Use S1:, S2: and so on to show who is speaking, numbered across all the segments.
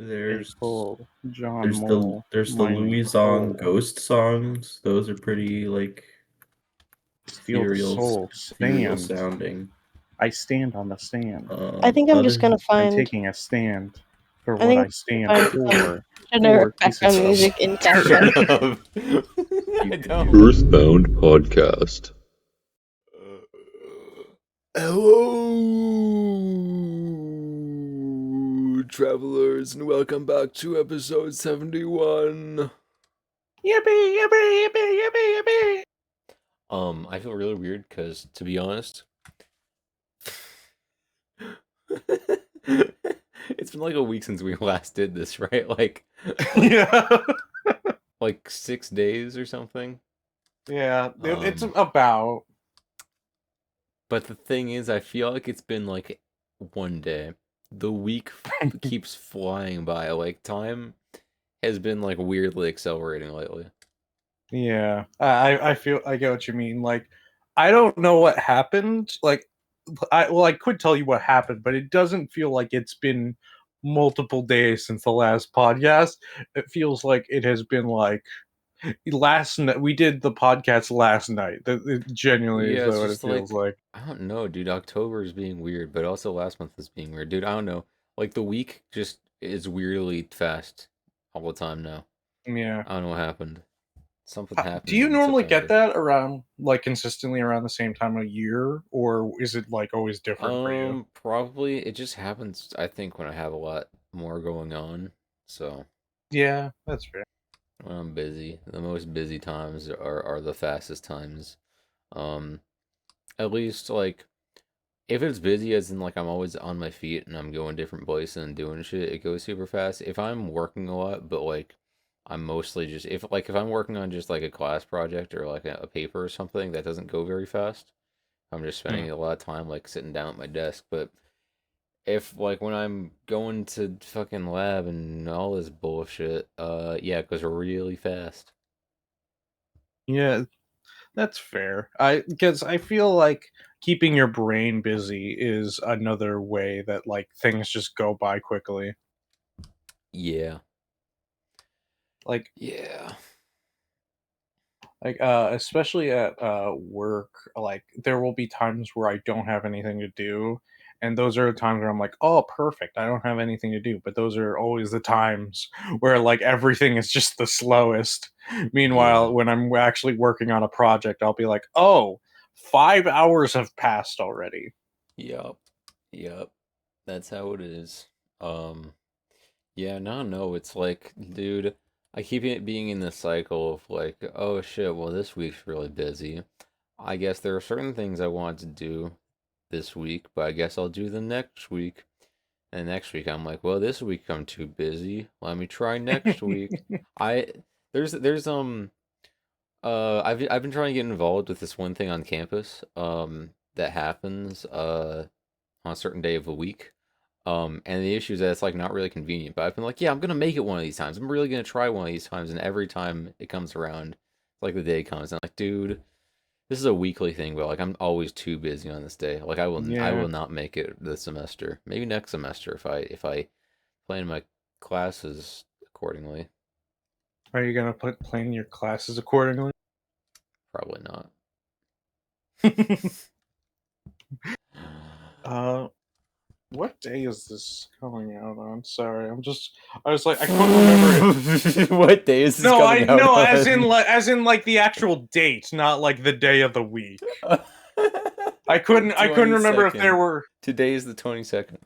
S1: There's
S2: Full John
S1: there's
S2: Mole.
S1: the
S2: Mine
S1: Louis Zong
S2: coal.
S1: ghost songs. Those are pretty like
S2: Steal the soul.
S1: ethereal
S2: Stand.
S1: sounding.
S2: I stand on the stand.
S3: I think I'm just
S1: Other
S3: gonna
S2: I'm
S3: find.
S2: taking a stand for
S3: I
S2: what
S3: think
S2: I stand
S3: find some
S2: for.
S3: generic
S2: 4 cases
S3: background music in cafe.
S4: Shut up. I don't.
S5: Earthbound podcast.
S4: Hello, travelers, and welcome back to episode 71.
S2: Yippee, yippee, yippee, yippee, yippee.
S4: I feel really weird because, to be honest, it's been like a week since we last did this, right?
S2: Yeah.
S4: Like 6 days or something.
S2: Yeah, it's
S4: Um,
S2: about.
S4: But the thing is, I feel like it's been like one day. The week keeps flying by. Like, time has been like weirdly accelerating lately.
S2: Yeah, I feel I get what you mean. Like, I don't know what happened. Like, I could tell you what happened, but it doesn't feel like it's been multiple days since the last podcast. It feels like it has been like last night. We did the podcast last night. It genuinely is
S4: Yeah, it's
S2: what it
S4: just
S2: feels
S4: like
S2: like.
S4: I don't know, dude. October is being weird, but also last month is being weird, dude. I don't know. Like the week just is weirdly fast all the time now.
S2: Yeah.
S4: I don't know what happened. Something
S2: Do
S4: happened
S2: you
S4: in
S2: normally get
S4: September.
S2: that around like consistently around the same time of year, or is it like always different for you?
S4: Probably it just happens. I think when I have a lot more going on, so
S2: Yeah, that's fair.
S4: when I'm busy, the most busy times are the fastest times. Um, at least like if it's busy, as in like I'm always on my feet and I'm going different places and doing shit, it goes super fast. If I'm working a lot, but like I'm mostly just if I'm working on just like a class project or like a paper or something, that doesn't go very fast. I'm just
S2: Hmm.
S4: spending a lot of time like sitting down at my desk. But if like when I'm going to fucking lab and all this bullshit, yeah, it goes really fast.
S2: Yeah, that's fair. Because I feel like keeping your brain busy is another way that like things just go by quickly.
S4: Yeah.
S2: Like
S4: Yeah.
S2: especially at work, like there will be times where I don't have anything to do, and those are the times where I'm like, oh, perfect, I don't have anything to do. But those are always the times where like everything is just the slowest.
S4: Yeah.
S2: Meanwhile, when I'm actually working on a project, I'll be like, oh, 5 hours have passed already.
S4: Yup. Yup. That's how it is. Um, yeah, no, it's like, dude, I keep it being in this cycle of like, oh shit, well, this week's really busy. I guess there are certain things I want to do this week, but I guess I'll do them next week. And next week I'm like, well, this week I'm too busy. Let me try next week. I there's I've been trying to get involved with this one thing on campus that happens on a certain day of the week. And the issue is that it's like not really convenient. But I've been like, yeah, I'm gonna make it one of these times. I'm really gonna try one of these times. And every time it comes around, like the day comes, and I'm like, dude, this is a weekly thing. But like, I'm always too busy on this day. Like, I
S2: Yeah.
S4: will not make it this semester. Maybe next semester if I plan my classes accordingly.
S2: Are you gonna plan your classes accordingly?
S4: Probably not.
S2: uh What day is this coming out on? Sorry, I was like, I couldn't remember if.
S4: What day is this
S2: No, I
S4: coming out
S2: no,
S4: on?
S2: as in like the actual date, not like the day of the week.
S4: The
S2: I couldn't remember if there
S4: 22nd.
S2: were
S4: Today is the 22nd.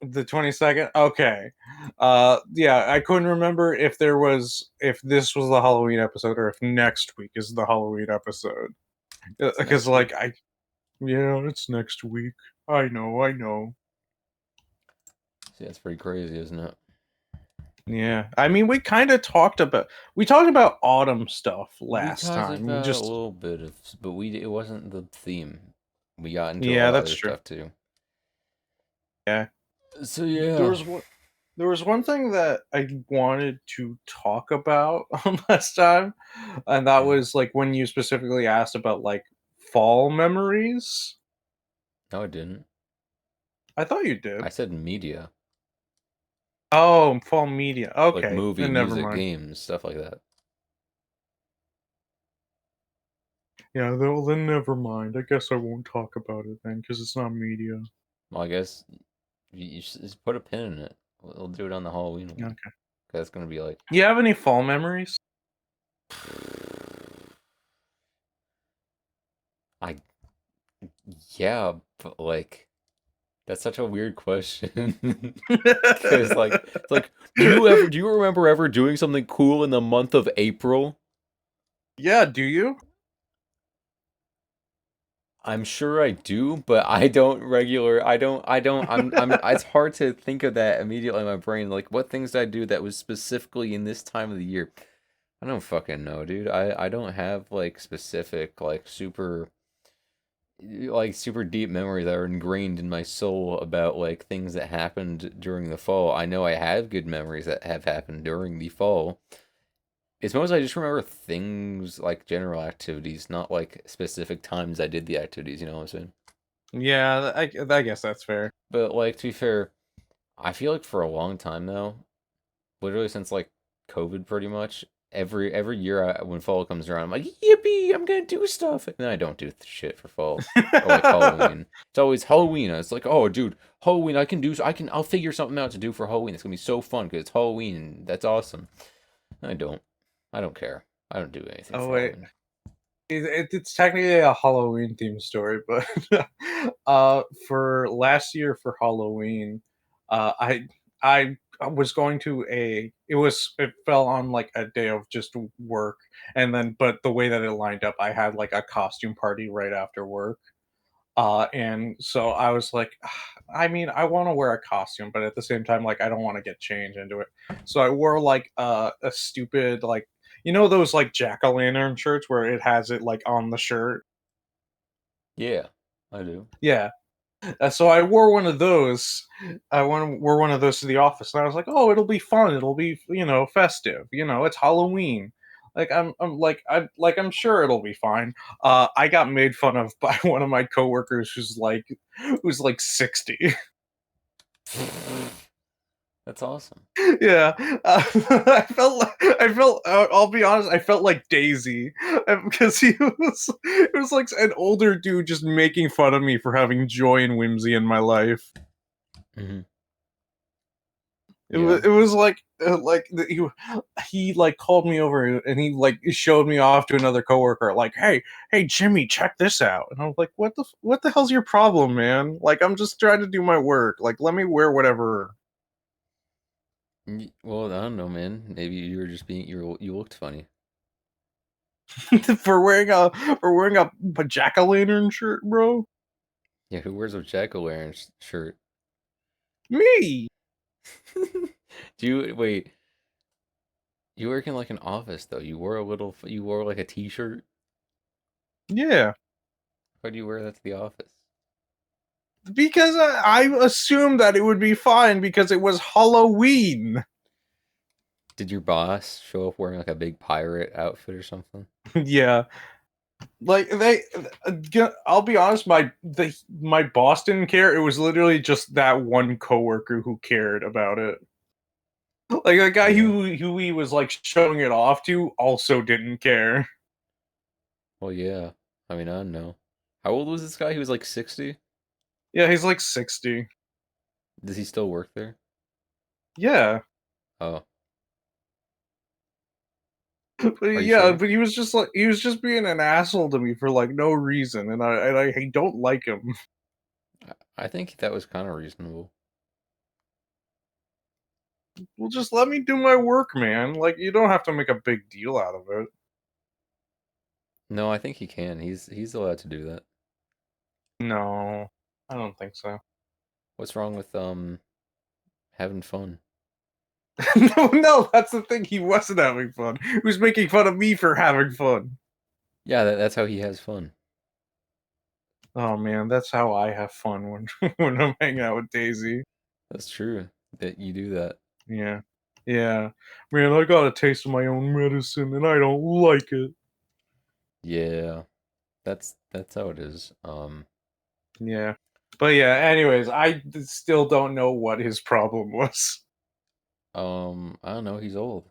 S2: the 22nd. Okay. Yeah, I couldn't remember if if this was the Halloween episode or if next week is the Halloween episode.
S4: It's
S2: Because
S4: next week.
S2: yeah, it's next week. I know, I know.
S4: See, that's pretty crazy, isn't it?
S2: Yeah, I mean, we talked about autumn stuff
S4: We
S2: last
S4: talked
S2: time. We
S4: about a
S2: just
S4: little bit of, but it wasn't the theme. We got into a
S2: Yeah,
S4: lot of
S2: that's
S4: other
S2: true.
S4: stuff too.
S2: Yeah,
S4: So
S2: there
S4: yeah.
S2: was one. There was one thing that I wanted to talk about last time, and that
S4: Mhm.
S2: was like when you specifically asked about like fall memories.
S4: No, I didn't.
S2: I thought you
S4: I
S2: did.
S4: said media.
S2: Oh, fall media.
S4: Like
S2: Okay,
S4: movie,
S2: then never
S4: music,
S2: mind.
S4: games, stuff like that.
S2: Yeah, well, then never mind. I guess I won't talk about it then, because it's not media.
S4: Well, I guess you should just put a pin in it. We'll do it on the Halloween one.
S2: Okay.
S4: That's gonna be like.
S2: You have any fall memories?
S4: I Yeah, but like that's such a weird question. Because like it's like, do you remember ever doing something cool in the month of April?
S2: Yeah, do you?
S4: I'm sure I do, but it's hard to think of that immediately in my brain. Like, what things did I do that was specifically in this time of the year? I don't fucking know, dude. I don't have like specific super deep memories that are ingrained in my soul about like things that happened during the fall. I know I have good memories that have happened during the fall. It's mostly I just remember things like general activities, not like specific times I did the activities, you know what I'm saying?
S2: Yeah, I guess that's fair.
S4: But like to be fair, I feel like for a long time now, literally since like COVID pretty much, every year when fall comes around, I'm like, yippee, I'm gonna do stuff. And then I don't do shit for fall. Or like Halloween. It's always Halloween. It's like, oh dude, Halloween, I'll figure something out to do for Halloween. It's gonna be so fun because it's Halloween and that's awesome. And I don't. I don't care. I don't do anything
S2: Oh
S4: for
S2: wait,
S4: Halloween.
S2: it's technically a Halloween themed story, but for last year for Halloween, I was going to it fell on like a day of just work, and then but the way that it lined up, I had like a costume party right after work. And so I was like, I mean, I want to wear a costume, but at the same time, like, I don't want to get changed into it. So I wore like a stupid, like, you know, those like jack o' lantern shirts where it has it like on the shirt.
S4: Yeah, I do.
S2: Yeah. So I wore one of those. Wore one of those to the office, and I was like, "Oh, it'll be fun. It'll be, festive. It's Halloween. Like I'm sure it'll be fine." I got made fun of by one of my coworkers who's like 60.
S4: That's awesome.
S2: Yeah, I'll be honest, I felt like Daisy because it was like an older dude just making fun of me for having joy and whimsy in my life.
S4: Hmm.
S2: It
S4: Yeah.
S2: was he like called me over and he like showed me off to another coworker like, hey Jimmy, check this out. And I was like, what the hell's your problem, man? Like, I'm just trying to do my work, like, let me wear whatever.
S4: Well, I don't know, man. Maybe you were just you looked funny.
S2: for wearing a jack-o'-lantern shirt, bro.
S4: Yeah, who wears a jack-o'-lantern shirt?
S2: Me.
S4: Do you wait? You work in like an office though. You wore like a t-shirt.
S2: Yeah,
S4: Why do you wear that to the office?
S2: because I assumed that it would be fine because it was Halloween.
S4: Did your boss show up wearing like a big pirate outfit or something?
S2: Yeah. Like I'll be honest, my boss didn't care. It was literally just that one coworker who cared about it. Like the guy
S4: Yeah.
S2: who he was like showing it off to also didn't care.
S4: Well, yeah. I mean, I don't know. How old was this guy? He was like 60.
S2: Yeah, he's like 60.
S4: Does he still work there?
S2: Yeah,
S4: Oh,
S2: but
S4: are you
S2: yeah,
S4: sure?
S2: but he was just being an asshole to me for like no reason, and I don't like him.
S4: I think that was kind of reasonable.
S2: Well, just let me do my work, man. Like, you don't have to make a big deal out of it.
S4: No, I think he can. He's allowed to do that.
S2: No, I don't think so.
S4: What's wrong with having fun?
S2: No, that's the thing. He wasn't having fun. He was making fun of me for having fun.
S4: Yeah, that's how he has fun.
S2: Oh man, that's how I have fun when when I'm hanging out with Daisy.
S4: That's true that you do that.
S2: Yeah, yeah. Man, I got a taste of my own medicine, and I don't like it.
S4: Yeah, that's how it is.
S2: Yeah, but yeah. Anyways, still don't know what his problem was.
S4: I don't know. He's old.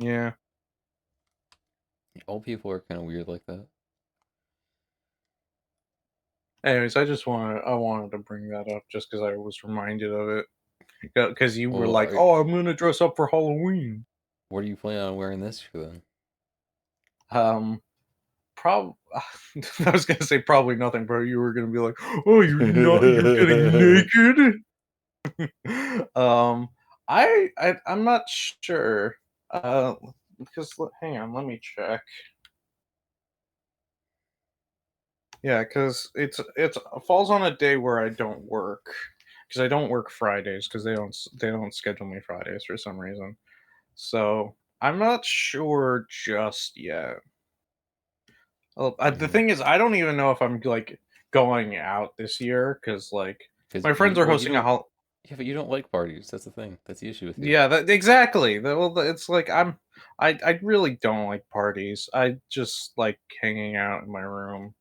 S2: Yeah.
S4: Old people are kind of weird like that.
S2: Anyways, I wanted to bring that up just because I was reminded of it. Because you were
S4: Well,
S2: like, "Oh, I'm gonna dress up for Halloween."
S4: what are you planning on wearing this year then?
S2: Um, prob I was gonna say probably nothing, but you were gonna be like, "Oh, you're getting naked." um, I'm not sure. Because hang on, let me check. Yeah, because it falls on a day where I don't work. Because I don't work Fridays because they don't schedule me Fridays for some reason. So I'm not sure just yet. Well, the
S4: Mm.
S2: thing is, I don't even know if I'm like going out this year because like
S4: 'Cause
S2: my friends are
S4: well, you
S2: hosting a
S4: don't.
S2: hol.
S4: Yeah, but you don't like parties. That's the thing. That's the issue with you.
S2: Yeah, exactly. Well, it's like I really don't like parties. I just like hanging out in my room.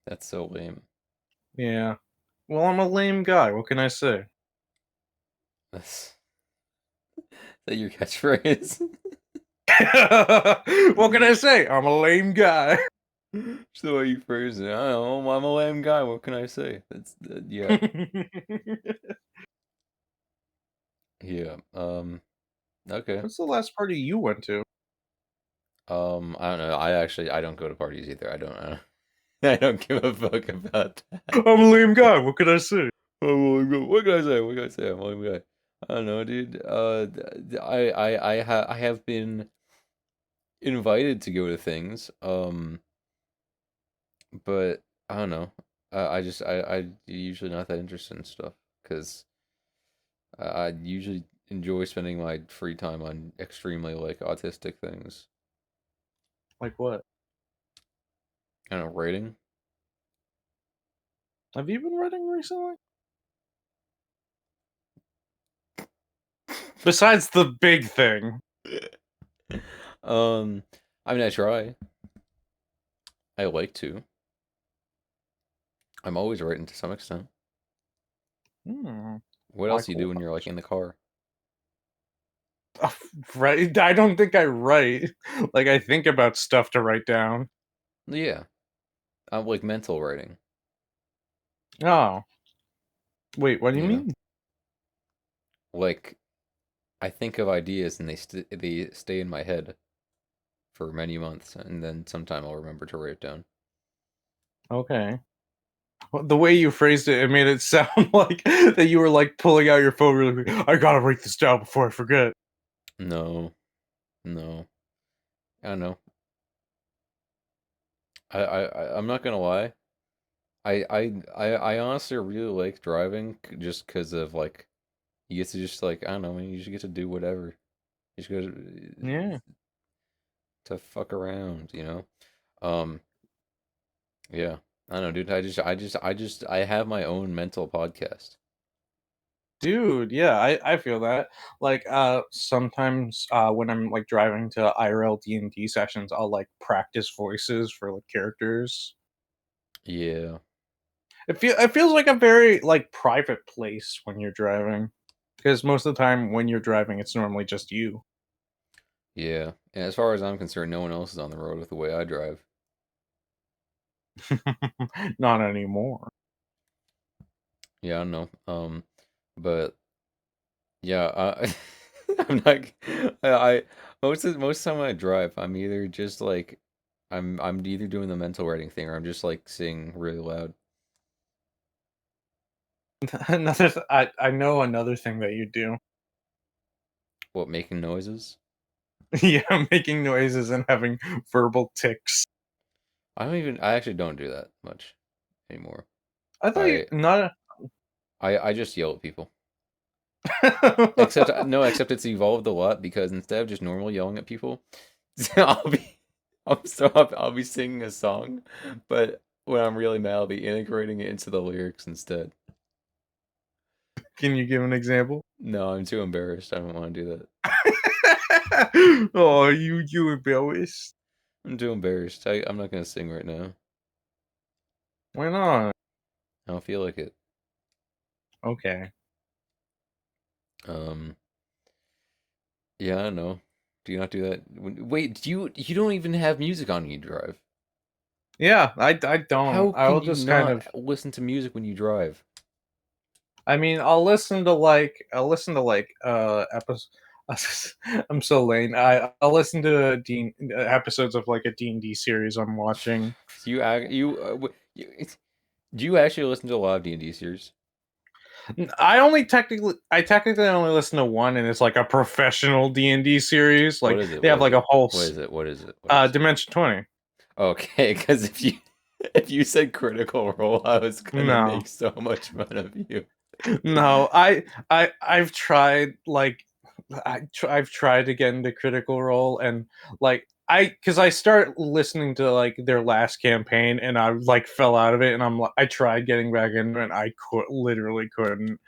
S4: That's so lame.
S2: Yeah. Well, I'm a lame guy. What can I say?
S4: That's that your catchphrase.
S2: What can I say? I'm a lame guy.
S4: Just the way you phrase it. I don't know. I'm a lame guy. What can I say? That's yeah, yeah. Okay.
S2: What's the last party you went to?
S4: I don't know. I don't go to parties either. I don't know. I don't give a fuck about that.
S2: I'm a lame guy. What can I say?
S4: I'm a lame guy. What can I say? What can I say? I'm a lame guy. I don't know, dude. I have been invited to go to things. But I don't know. I usually not that interested in stuff because I usually enjoy spending my free time on extremely like autistic things.
S2: Like what?
S4: I don't know, writing.
S2: Have you been writing recently? Besides the big thing.
S4: um, I mean, I try. I like to. I'm always writing to some extent.
S2: Hmm.
S4: What else
S2: Like
S4: do you do when you're like in the car?
S2: Right? I don't think I write. Like I think about stuff to write down.
S4: Yeah, I'm like mental writing.
S2: Oh, wait. What do you
S4: You know,
S2: mean?
S4: like I think of ideas and they stay in my head for many months, and then sometime I'll remember to write it down.
S2: Okay. Well, the way you phrased it, it made it sound like that you were like pulling out your phone really quick. I gotta write this down before I forget.
S4: No, no, I don't know. I'm not gonna lie. I honestly really like driving just because of like you get to just like I don't know, man, you just get to do whatever. You just go
S2: Yeah.
S4: to fuck around, you know. Um, yeah. I don't know, dude. I have my own mental podcast.
S2: Dude, yeah, I feel that. Like sometimes when I'm like driving to IRL D&D sessions, I'll like practice voices for like characters.
S4: Yeah,
S2: It feels like a very like private place when you're driving. Because most of the time when you're driving it's normally just you.
S4: yeah. And as far as I'm concerned, no one else is on the road with the way I drive.
S2: Not anymore.
S4: Yeah, I don't know. But yeah, I'm not. I most of the time I drive, I'm either just like I'm either doing the mental writing thing or I'm just like singing really loud.
S2: I know another thing that you do.
S4: What, making noises?
S2: Yeah, making noises and having verbal tics.
S4: I actually don't do that much anymore.
S2: I thought you
S4: I
S2: not.
S4: I just yell at people. Except no, except it's evolved a lot because instead of just normal yelling at people, I'll be I'll be singing a song, but when I'm really mad, I'll be integrating it into the lyrics instead.
S2: Can you give an example?
S4: No, I'm too embarrassed. I don't want to do that.
S2: Oh, you embarrassed.
S4: I'm too embarrassed. I'm not gonna sing right now.
S2: Why not?
S4: I don't feel like it.
S2: Okay.
S4: Um, yeah, I don't know. Do you not do that? Wait, you don't even have music on when you drive?
S2: Yeah, I don't.
S4: How
S2: I will
S4: can you
S2: just kind
S4: not
S2: of.
S4: listen to music when you drive?
S2: I mean, I'll listen to like episodes. I'm so lame. I'll listen to episodes of like a D&D series I'm watching.
S4: Do you actually listen to a lot of D&D series?
S2: I technically only listen to one, and it's like a professional D&D series.
S4: What
S2: Like
S4: is it?
S2: they
S4: What
S2: have
S4: is
S2: like a
S4: it?
S2: whole
S4: What is it? What is it? What is it?
S2: Dimension 20.
S4: Okay, because if you said Critical Role, I was gonna
S2: No,
S4: make so much fun of you.
S2: no, I've tried like I've tried to get into Critical Role, and like because I start listening to like their last campaign, and I like fell out of it, and I tried getting back into it, and I literally couldn't.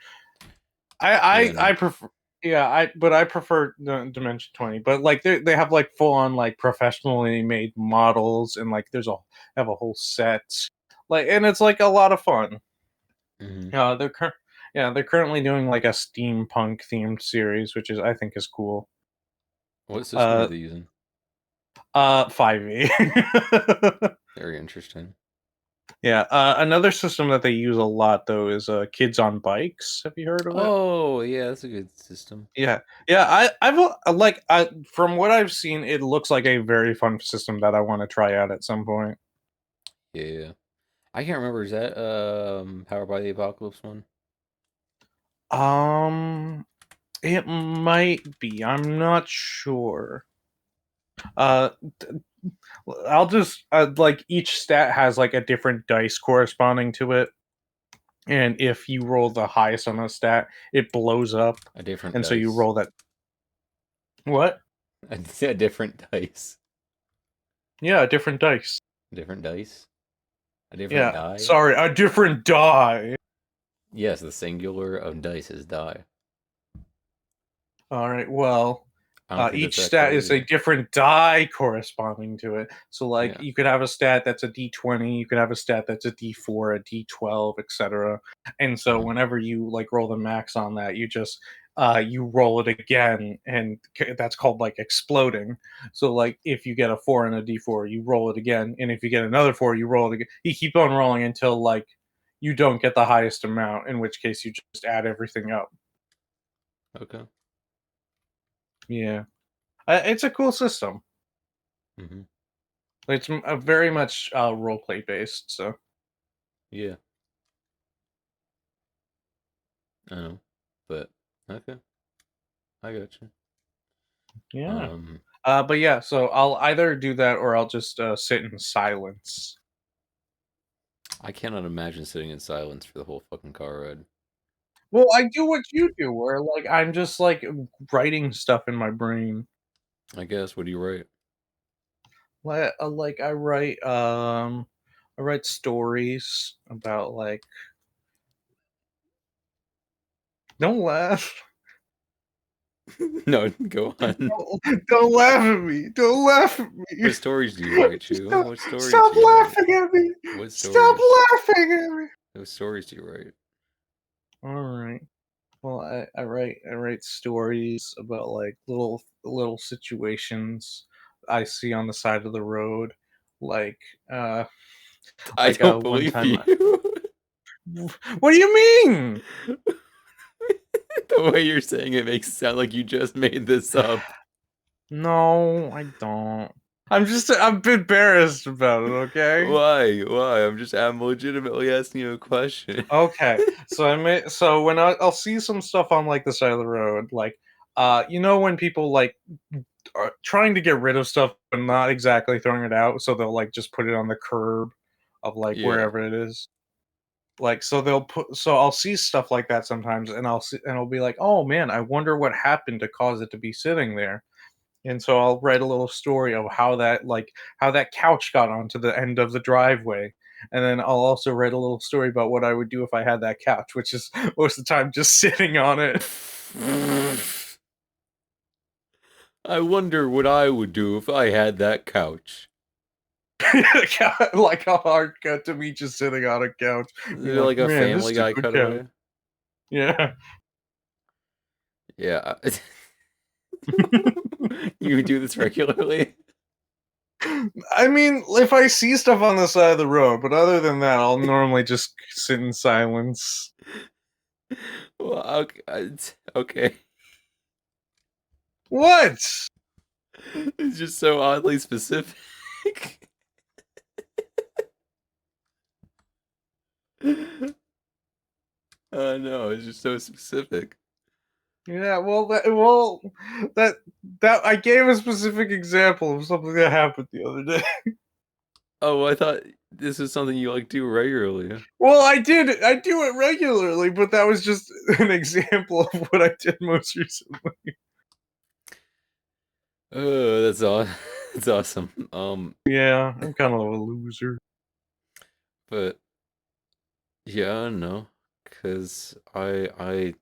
S4: Yeah,
S2: I
S4: no.
S2: prefer. Yeah, I prefer Dimension 20, but like they have like full on like professionally made models, and like have a whole set, like, and it's like a lot of fun.
S4: Hmm.
S2: Uh, they're cur- they're currently doing like a steampunk themed series, which is I think is cool.
S4: What system are
S2: Uh,
S4: they using?
S2: 5e.
S4: Very interesting.
S2: Yeah. Another system that they use a lot though is Kids on Bikes. Have you heard of it?
S4: Oh, yeah, that's a good system.
S2: Yeah, yeah. From what I've seen, it looks like a very fun system that I want to try out at some point.
S4: Yeah, yeah. I can't remember. Is that Powered by the Apocalypse one?
S2: Um, it might be. I'm not sure. Uh, I'll just like each stat has like a different dice corresponding to it, and if you roll the highest on a stat, it blows up,
S4: A different
S2: and so you
S4: dice.
S2: roll that. What?
S4: A different dice.
S2: Yeah, a different dice.
S4: A different dice. A different
S2: Yeah,
S4: die.
S2: sorry, a different die.
S4: Yes, the singular of dice is die.
S2: All right, well,
S4: I don't think that's
S2: each
S4: that
S2: stat is a
S4: crazy.
S2: different die corresponding to it. So, like,
S4: Yeah.
S2: you could have a stat that's a D20, you could have a stat that's a D4, a D12, etc. And so,
S4: Uh-huh.
S2: whenever you like roll the max on that, you just you roll it again, and that's called like exploding. So, like, if you get a 4 and a D4, you roll it again, and if you get another 4, you roll it again. You keep on rolling until like you don't get the highest amount, in which case you just add everything up.
S4: Okay.
S2: Yeah. It's a cool system.
S4: Hmm.
S2: It's very much role play based. So
S4: Yeah. I know. But okay. I got you.
S2: yeah.
S4: Um,
S2: But yeah, so I'll either do that or I'll just sit in silence.
S4: I cannot imagine sitting in silence for the whole fucking car ride.
S2: Well, I do what you do, where like I'm just like writing stuff in my brain.
S4: I guess. What do you write?
S2: Like I write stories about like don't laugh.
S4: No, go on.
S2: Don't laugh at me. Don't laugh at me.
S4: What stories do you write, Chu?
S2: Stop,
S4: What stories
S2: stop
S4: do you write?
S2: laughing at me.
S4: What
S2: Stop
S4: stories?
S2: laughing at me.
S4: What stories do you write?
S2: All right. Well, I write stories about like little situations I see on the side of the road, like uh
S4: I don't
S2: one
S4: believe
S2: time.
S4: you.
S2: What do you mean?
S4: The way you're saying it makes it sound like you just made this up.
S2: No, I don't. I'm embarrassed about it. Okay.
S4: Why? Why? I'm legitimately asking you a question.
S2: Okay. So when I'll see some stuff on like the side of the road, like you know when people like are trying to get rid of stuff but not exactly throwing it out, so they'll like just put it on the curb of like
S4: Yeah.
S2: wherever it is. Like so I'll see stuff like that sometimes, and I'll be like, oh man, I wonder what happened to cause it to be sitting there. And so I'll write a little story of how that couch got onto the end of the driveway. And then I'll also write a little story about what I would do if I had that couch, which is most of the time just sitting on it.
S4: I wonder what I would do if I had that couch.
S2: Like a hard cut to me just sitting on a couch. Being like,
S4: Like a
S2: man, this
S4: Family
S2: is a
S4: Guy
S2: good couch.
S4: cutaway.
S2: Yeah.
S4: Yeah. You do this regularly?
S2: I mean, if I see stuff on the side of the road, but other than that, I'll normally just sit in silence.
S4: Well, okay.
S2: What?
S4: It's just so oddly specific. No, it's just so specific.
S2: Yeah, that I gave a specific example of something that happened the other day.
S4: Oh, I thought this is something you like do regularly.
S2: Well, I do it regularly, but that was just an example of what I did most recently.
S4: Oh, that's awesome.
S2: Yeah, I'm kind of a loser.
S4: But yeah, no, because I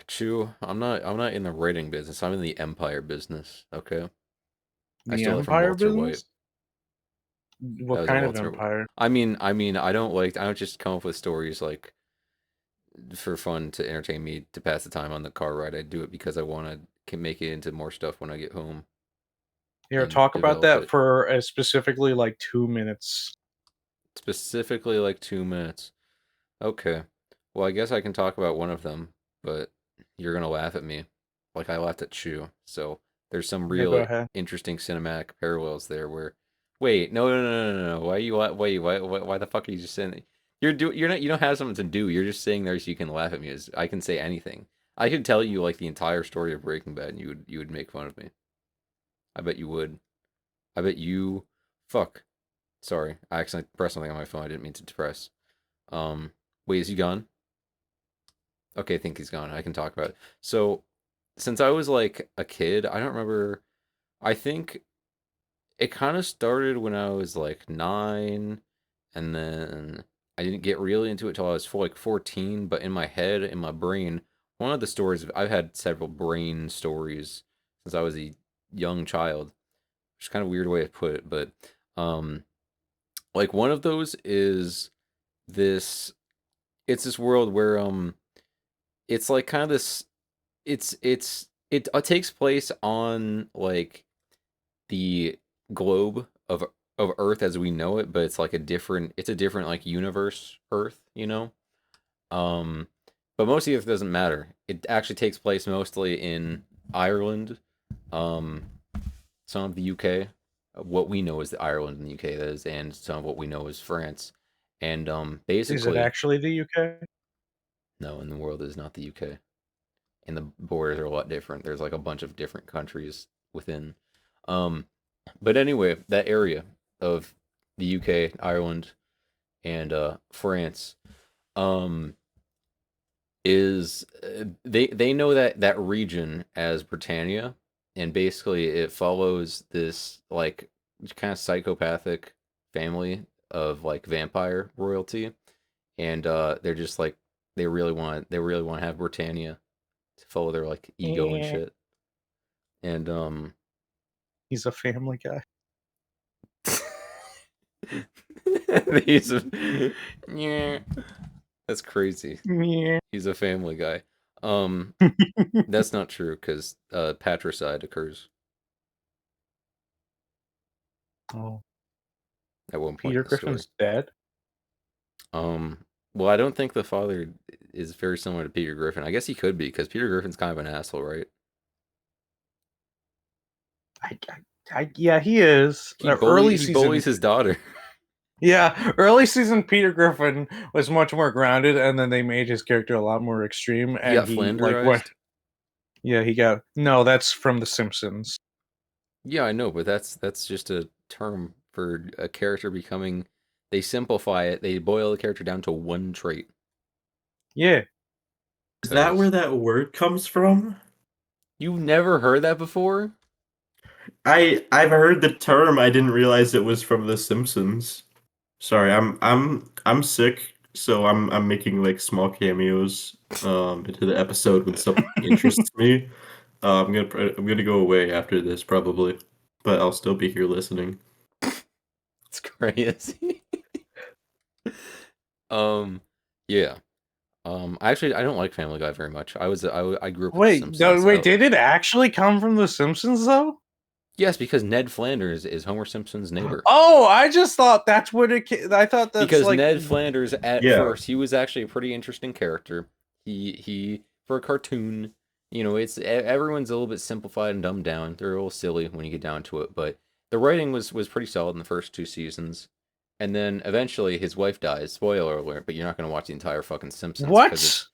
S4: Chew, I'm not in the writing business. I'm in the empire business. Okay, I
S2: The
S4: stole it from
S2: empire
S4: Walter White.
S2: business?
S4: That
S2: What
S4: was a
S2: kind of
S4: Walter.
S2: empire?
S4: I don't just come up with stories like for fun to entertain me to pass the time on the car ride. I do it because I want to can make it into more stuff when I get home
S2: Here,
S4: and
S2: talk about
S4: develop
S2: that
S4: it.
S2: for specifically like 2 minutes.
S4: Specifically, like 2 minutes. Okay. Well, I guess I can talk about one of them, but you're gonna laugh at me, like I laughed at Chew. So there's some
S2: Yeah, go
S4: real
S2: ahead.
S4: interesting cinematic parallels there. Where, wait, no. Why you wait? Why the fuck are you just saying? You're not. You don't have something to do. You're just saying there so you can laugh at me. As I can say anything. I could tell you like the entire story of Breaking Bad, and you would make fun of me. I bet you would. I bet you. Fuck. Sorry, I accidentally pressed something on my phone. I didn't mean to press. Wait, is he gone? Okay, I think he's gone. I can talk about it. So, since I was like a kid, I don't remember. I think it kind of started when I was like 9, and then I didn't get really into it till I was like 14. But in my head, in my brain, one of the stories I've had several brain stories since I was a young child, which is kind of a weird way to put it, but um, like one of those is this. It's this world where it's like kind of this it takes place on like the globe of Earth as we know it, but it's like a different like universe Earth, you know? Um but mostly it doesn't matter. It actually takes place mostly in Ireland, um some of the UK, what we know is the Ireland in the UK that is, and some of what we know is France. And
S2: Is it
S4: basically
S2: actually the UK?
S4: no, in the world is not the UK. And the borders are a lot different. There's like a bunch of different countries within. Um, but anyway, that area of the UK, Ireland, and France, um, is they know that region as Britannia, and basically it follows this like kind of psychopathic family of like vampire royalty, and they're just like they really want to have Britannia to follow their like ego and
S2: Eh,
S4: shit. And
S2: he's a family guy.
S4: he's yeah, that's crazy.
S2: Yeah.
S4: He's a family guy. Um, that's not true because patricide occurs
S2: Oh,
S4: at one point
S2: Peter
S4: in the story.
S2: Griffin's dead?
S4: Well, I don't think the father is very similar to Peter Griffin. I guess he could be because Peter Griffin's kind of an asshole, right?
S2: Yeah, he is. Early
S4: He
S2: season.
S4: bullies his daughter.
S2: Yeah, early season Peter Griffin was much more grounded, and then they made his character a lot more extreme.
S4: He
S2: And
S4: got
S2: he like what?
S4: flanderized.
S2: Yeah, he got no. That's from The Simpsons.
S4: Yeah, I know, but that's just a term for a character becoming. They simplify it. They boil the character down to one trait.
S2: Yeah,
S1: Is that
S4: Because
S1: where that word comes from?
S4: you never heard that before?
S1: I've heard the term. I didn't realize it was from The Simpsons. Sorry, I'm sick, so I'm making like small cameos into the episode when something interests me. I'm gonna go away after this probably, but I'll still be here listening.
S4: It's crazy. Um, yeah. Actually, I don't like Family Guy very much. I grew up with The
S2: Wait, no,
S4: Simpsons.
S2: wait, did it actually come from The Simpsons though?
S4: Yes, because Ned Flanders is Homer Simpson's neighbor.
S2: Oh, I just thought that's what I thought that's
S4: Because
S2: like.
S4: Ned Flanders at
S1: Yeah.
S4: first, he was actually a pretty interesting character. He for a cartoon, it's everyone's a little bit simplified and dumbed down. They're a little silly when you get down to it, but the writing was pretty solid in the first 2 seasons. And then eventually his wife dies. Spoiler alert, but you're not going to watch the entire fucking Simpsons because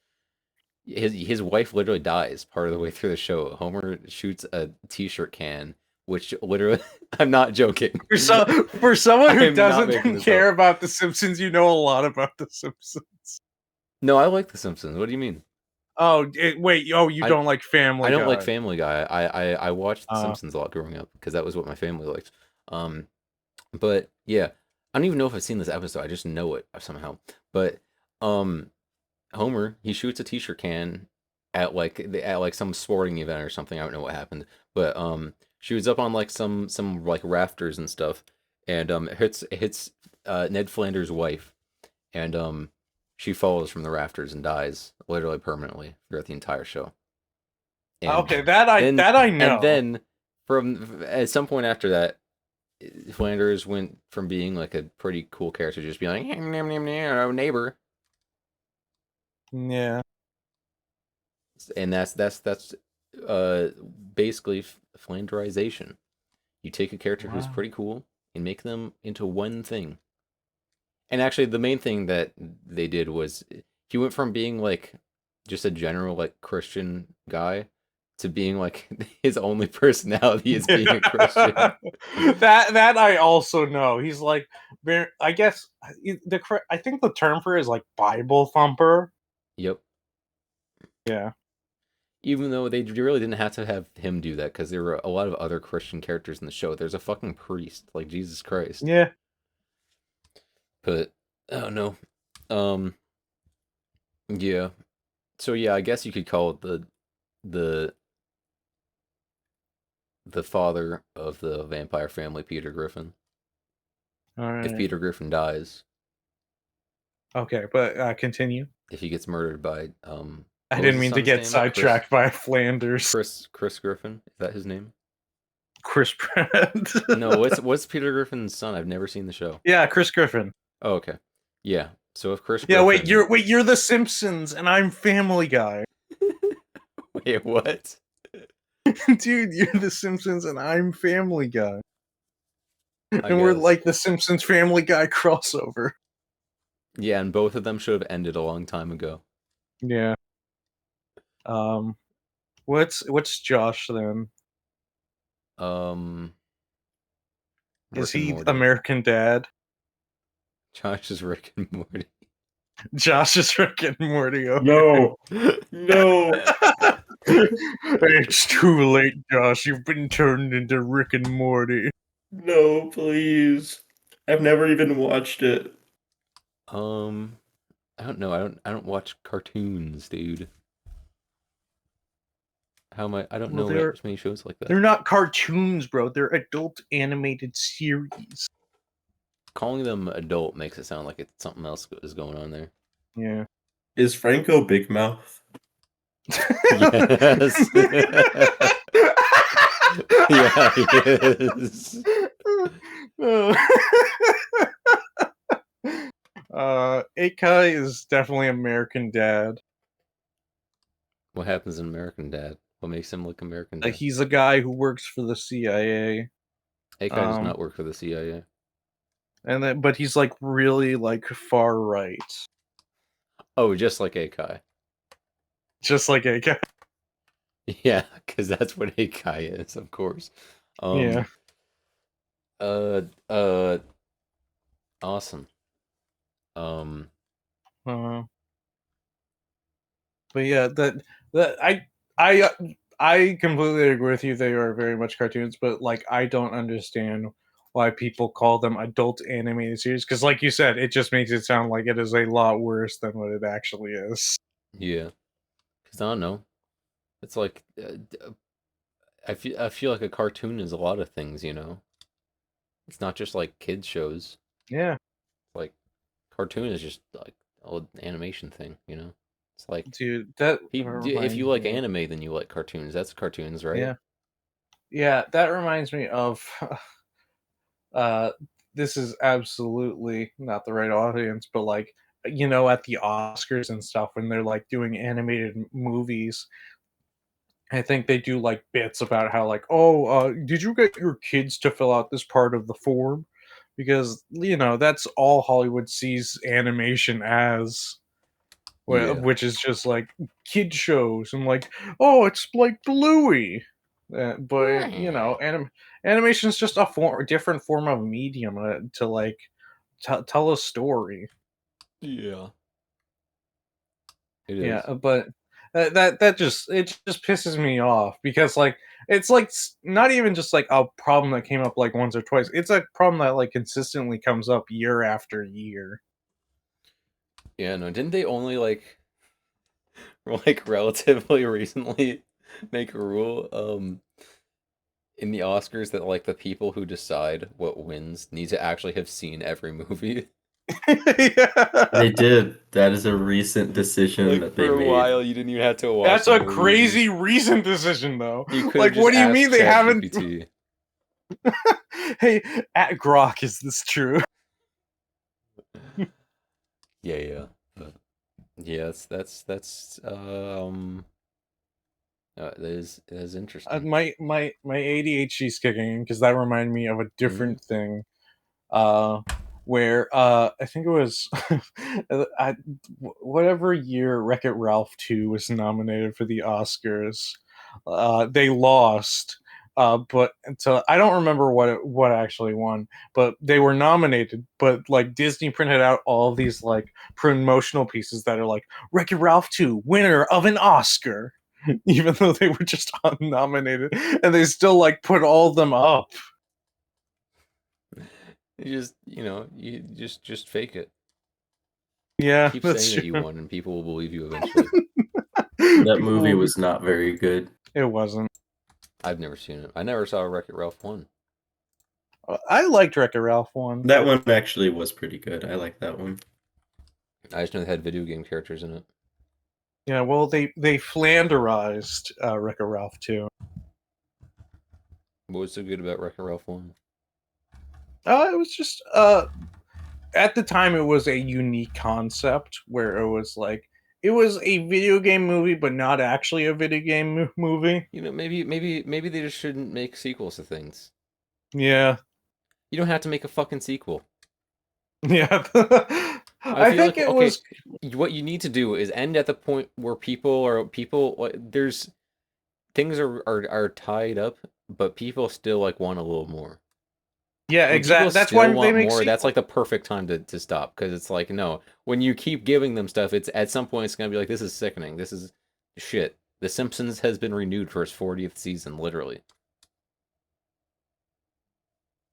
S2: What?
S4: his wife literally dies part of the way through the show. Homer shoots a t-shirt can, which literally I'm not joking.
S2: For someone who
S4: I'm not making
S2: doesn't
S4: this
S2: care
S4: up.
S2: about The Simpsons, you know a lot about The Simpsons.
S4: No, I like The Simpsons. What do you mean?
S2: Oh, wait. Oh, you
S4: I-
S2: don't like Family
S4: I don't
S2: Guy.
S4: like Family Guy. I watched The
S2: Uh.
S4: Simpsons a lot growing up because that was what my family liked. But yeah, I don't even know if I've seen this episode. I just know it somehow. But um, Homer, he shoots a t-shirt can at some sporting event or something. I don't know what happened, but she was up on like some like rafters and stuff, and it hits Ned Flanders' wife, and she falls from the rafters and dies literally permanently throughout the entire show. And
S2: Okay, that I know.
S4: and then from at some point after that, Flanders went from being like a pretty cool character to just being like neighbor,
S2: Yeah.
S4: and that's basically Flanderization. You take a character who's
S2: Wow.
S4: pretty cool and make them into one thing. And actually, the main thing that they did was he went from being like just a general like Christian guy to being like his only personality is being a Christian.
S2: that I also know. He's like, I guess I think the term for it is like Bible thumper.
S4: Yep.
S2: Yeah.
S4: Even though they really didn't have to have him do that because there were a lot of other Christian characters in the show. There's a fucking priest, like Jesus Christ.
S2: Yeah.
S4: But oh no. Yeah. So yeah, I guess you could call it the the father of the vampire family, Peter Griffin.
S2: All right.
S4: If Peter Griffin dies,
S2: Okay, but continue.
S4: if he gets murdered by
S2: I
S4: what
S2: didn't
S4: was his
S2: mean to
S4: son's
S2: get
S4: name?
S2: sidetracked by Flanders.
S4: Chris Griffin. Is that his name?
S2: Chris Pratt.
S4: No, what's Peter Griffin's son? I've never seen the show.
S2: Yeah, Chris Griffin.
S4: Oh, okay. Yeah. So if Chris
S2: Yeah,
S4: Griffin...
S2: you're The Simpsons, and I'm Family Guy.
S4: Wait, what?
S2: Dude, you're The Simpsons, and I'm Family Guy.
S4: I
S2: And we're
S4: guess.
S2: like the Simpsons Family Guy crossover.
S4: Yeah, and both of them should have ended a long time ago.
S2: Yeah. What's Josh then? Is
S4: Rick and
S2: he
S4: Morty.
S2: American Dad?
S4: Josh is Rick and Morty.
S2: Josh is Rick and Morty. Okay.
S1: No, no.
S2: It's too late, Josh. You've been turned into Rick and Morty.
S1: No, please. I've never even watched it.
S4: I don't know. I don't watch cartoons, dude. How am I don't
S2: Well,
S4: know
S2: they're-
S4: many shows like that.
S2: They're not cartoons, bro. They're adult animated series.
S4: Calling them adult makes it sound like it's something else is going on there.
S2: Yeah.
S1: Is Franco Big Mouth?
S4: Yes. Yeah, he is.
S2: Akai is definitely American Dad.
S4: What happens in American Dad? What makes him look American Dad?
S2: He's a guy who works for the CIA,
S4: Akai does not work for the CIA.
S2: but he's like really like far right,
S4: Oh, just like Akai.
S2: just like Akai.
S4: Yeah, because that's what Akai is, of course.
S2: Yeah.
S4: Awesome.
S2: But yeah, I completely agree with you. They are very much cartoons, but like I don't understand why people call them adult animated series because, like you said, it just makes it sound like it is a lot worse than what it actually is.
S4: Yeah, because I don't know. It's like I feel like a cartoon is a lot of things, you know. It's not just like kids shows.
S2: Yeah.
S4: Like cartoon is just like an animation thing, you know. It's like
S2: Dude, that
S4: if
S2: reminds
S4: you like
S2: me.
S4: anime, then you like cartoons. That's cartoons, right?
S2: Yeah, that reminds me of uh this is absolutely not the right audience, but like at the Oscars and stuff when they're like doing animated movies, I think they do like bits about how like, oh, did you get your kids to fill out this part of the form? Because that's all Hollywood sees animation as,
S4: Yeah.
S2: which is just like kid shows and like, oh, it's like Bluey. But animation is just a different form of medium to like tell a story.
S4: Yeah. It
S2: Yeah,
S4: is.
S2: but that just it just pisses me off because like it's like not even just like a problem that came up like once or twice. It's a problem that like consistently comes up year after year.
S4: Yeah, no, didn't they only like relatively recently make a rule in the Oscars that like the people who decide what wins need to actually have seen every movie?
S1: They
S2: Yeah.
S1: did. That is a recent decision
S4: Like
S1: that they
S4: for a
S1: made.
S4: while you didn't even have to watch
S2: That's
S4: the
S2: a
S4: movie.
S2: crazy recent decision though.
S4: You could have
S2: Like
S4: just
S2: what do you
S4: asked
S2: mean they haven't
S4: ChatGPT.
S2: Hey, at Grok, is this true?
S4: Yeah, yeah. But yeah, that is interesting.
S2: My ADHD is kicking in because that reminded me of a different thing. Uh, where I think it was I, whatever year Wreck-It Ralph 2 was nominated for the Oscars. They lost. But so I don't remember what actually won, but they were nominated. But like Disney printed out all these like promotional pieces that are like Wreck-It Ralph 2, winner of an Oscar, even though they were just unnominated, and they still like put all of them up.
S4: You just, you just fake it.
S2: Yeah,
S4: Keep
S2: that's
S4: saying that
S2: true.
S4: you won, and people will believe you eventually.
S1: That
S2: People
S1: movie
S2: will be.
S1: was not very good.
S2: It wasn't.
S4: I've never seen it. I never saw Wreck-It Ralph 1.
S2: I liked Wreck-It Ralph 1.
S1: That one actually was pretty good. I like that one.
S4: I just know it had video game characters in it.
S2: Yeah, well, they flanderized Wreck-It Ralph 2.
S4: What was so good about Wreck-It Ralph 1?
S2: It was just at the time it was a unique concept where it was like it was a video game movie, but not actually a video game movie.
S4: Maybe they just shouldn't make sequels to things.
S2: Yeah,
S4: You don't have to make a fucking sequel.
S2: yeah.
S4: I
S2: I
S4: feel
S2: think
S4: like
S2: it
S4: okay,
S2: was.
S4: what you need to do is end at the point where there's things are tied up, but people still like want a little more.
S2: Yeah,
S4: When people
S2: exactly. That's
S4: still
S2: why they
S4: want
S2: make
S4: more, that's
S2: sequels.
S4: like the perfect time to stop because it's like no, when you keep giving them stuff, it's at some point it's gonna be like this is sickening. This is shit. The Simpsons has been renewed for its 40th season, literally.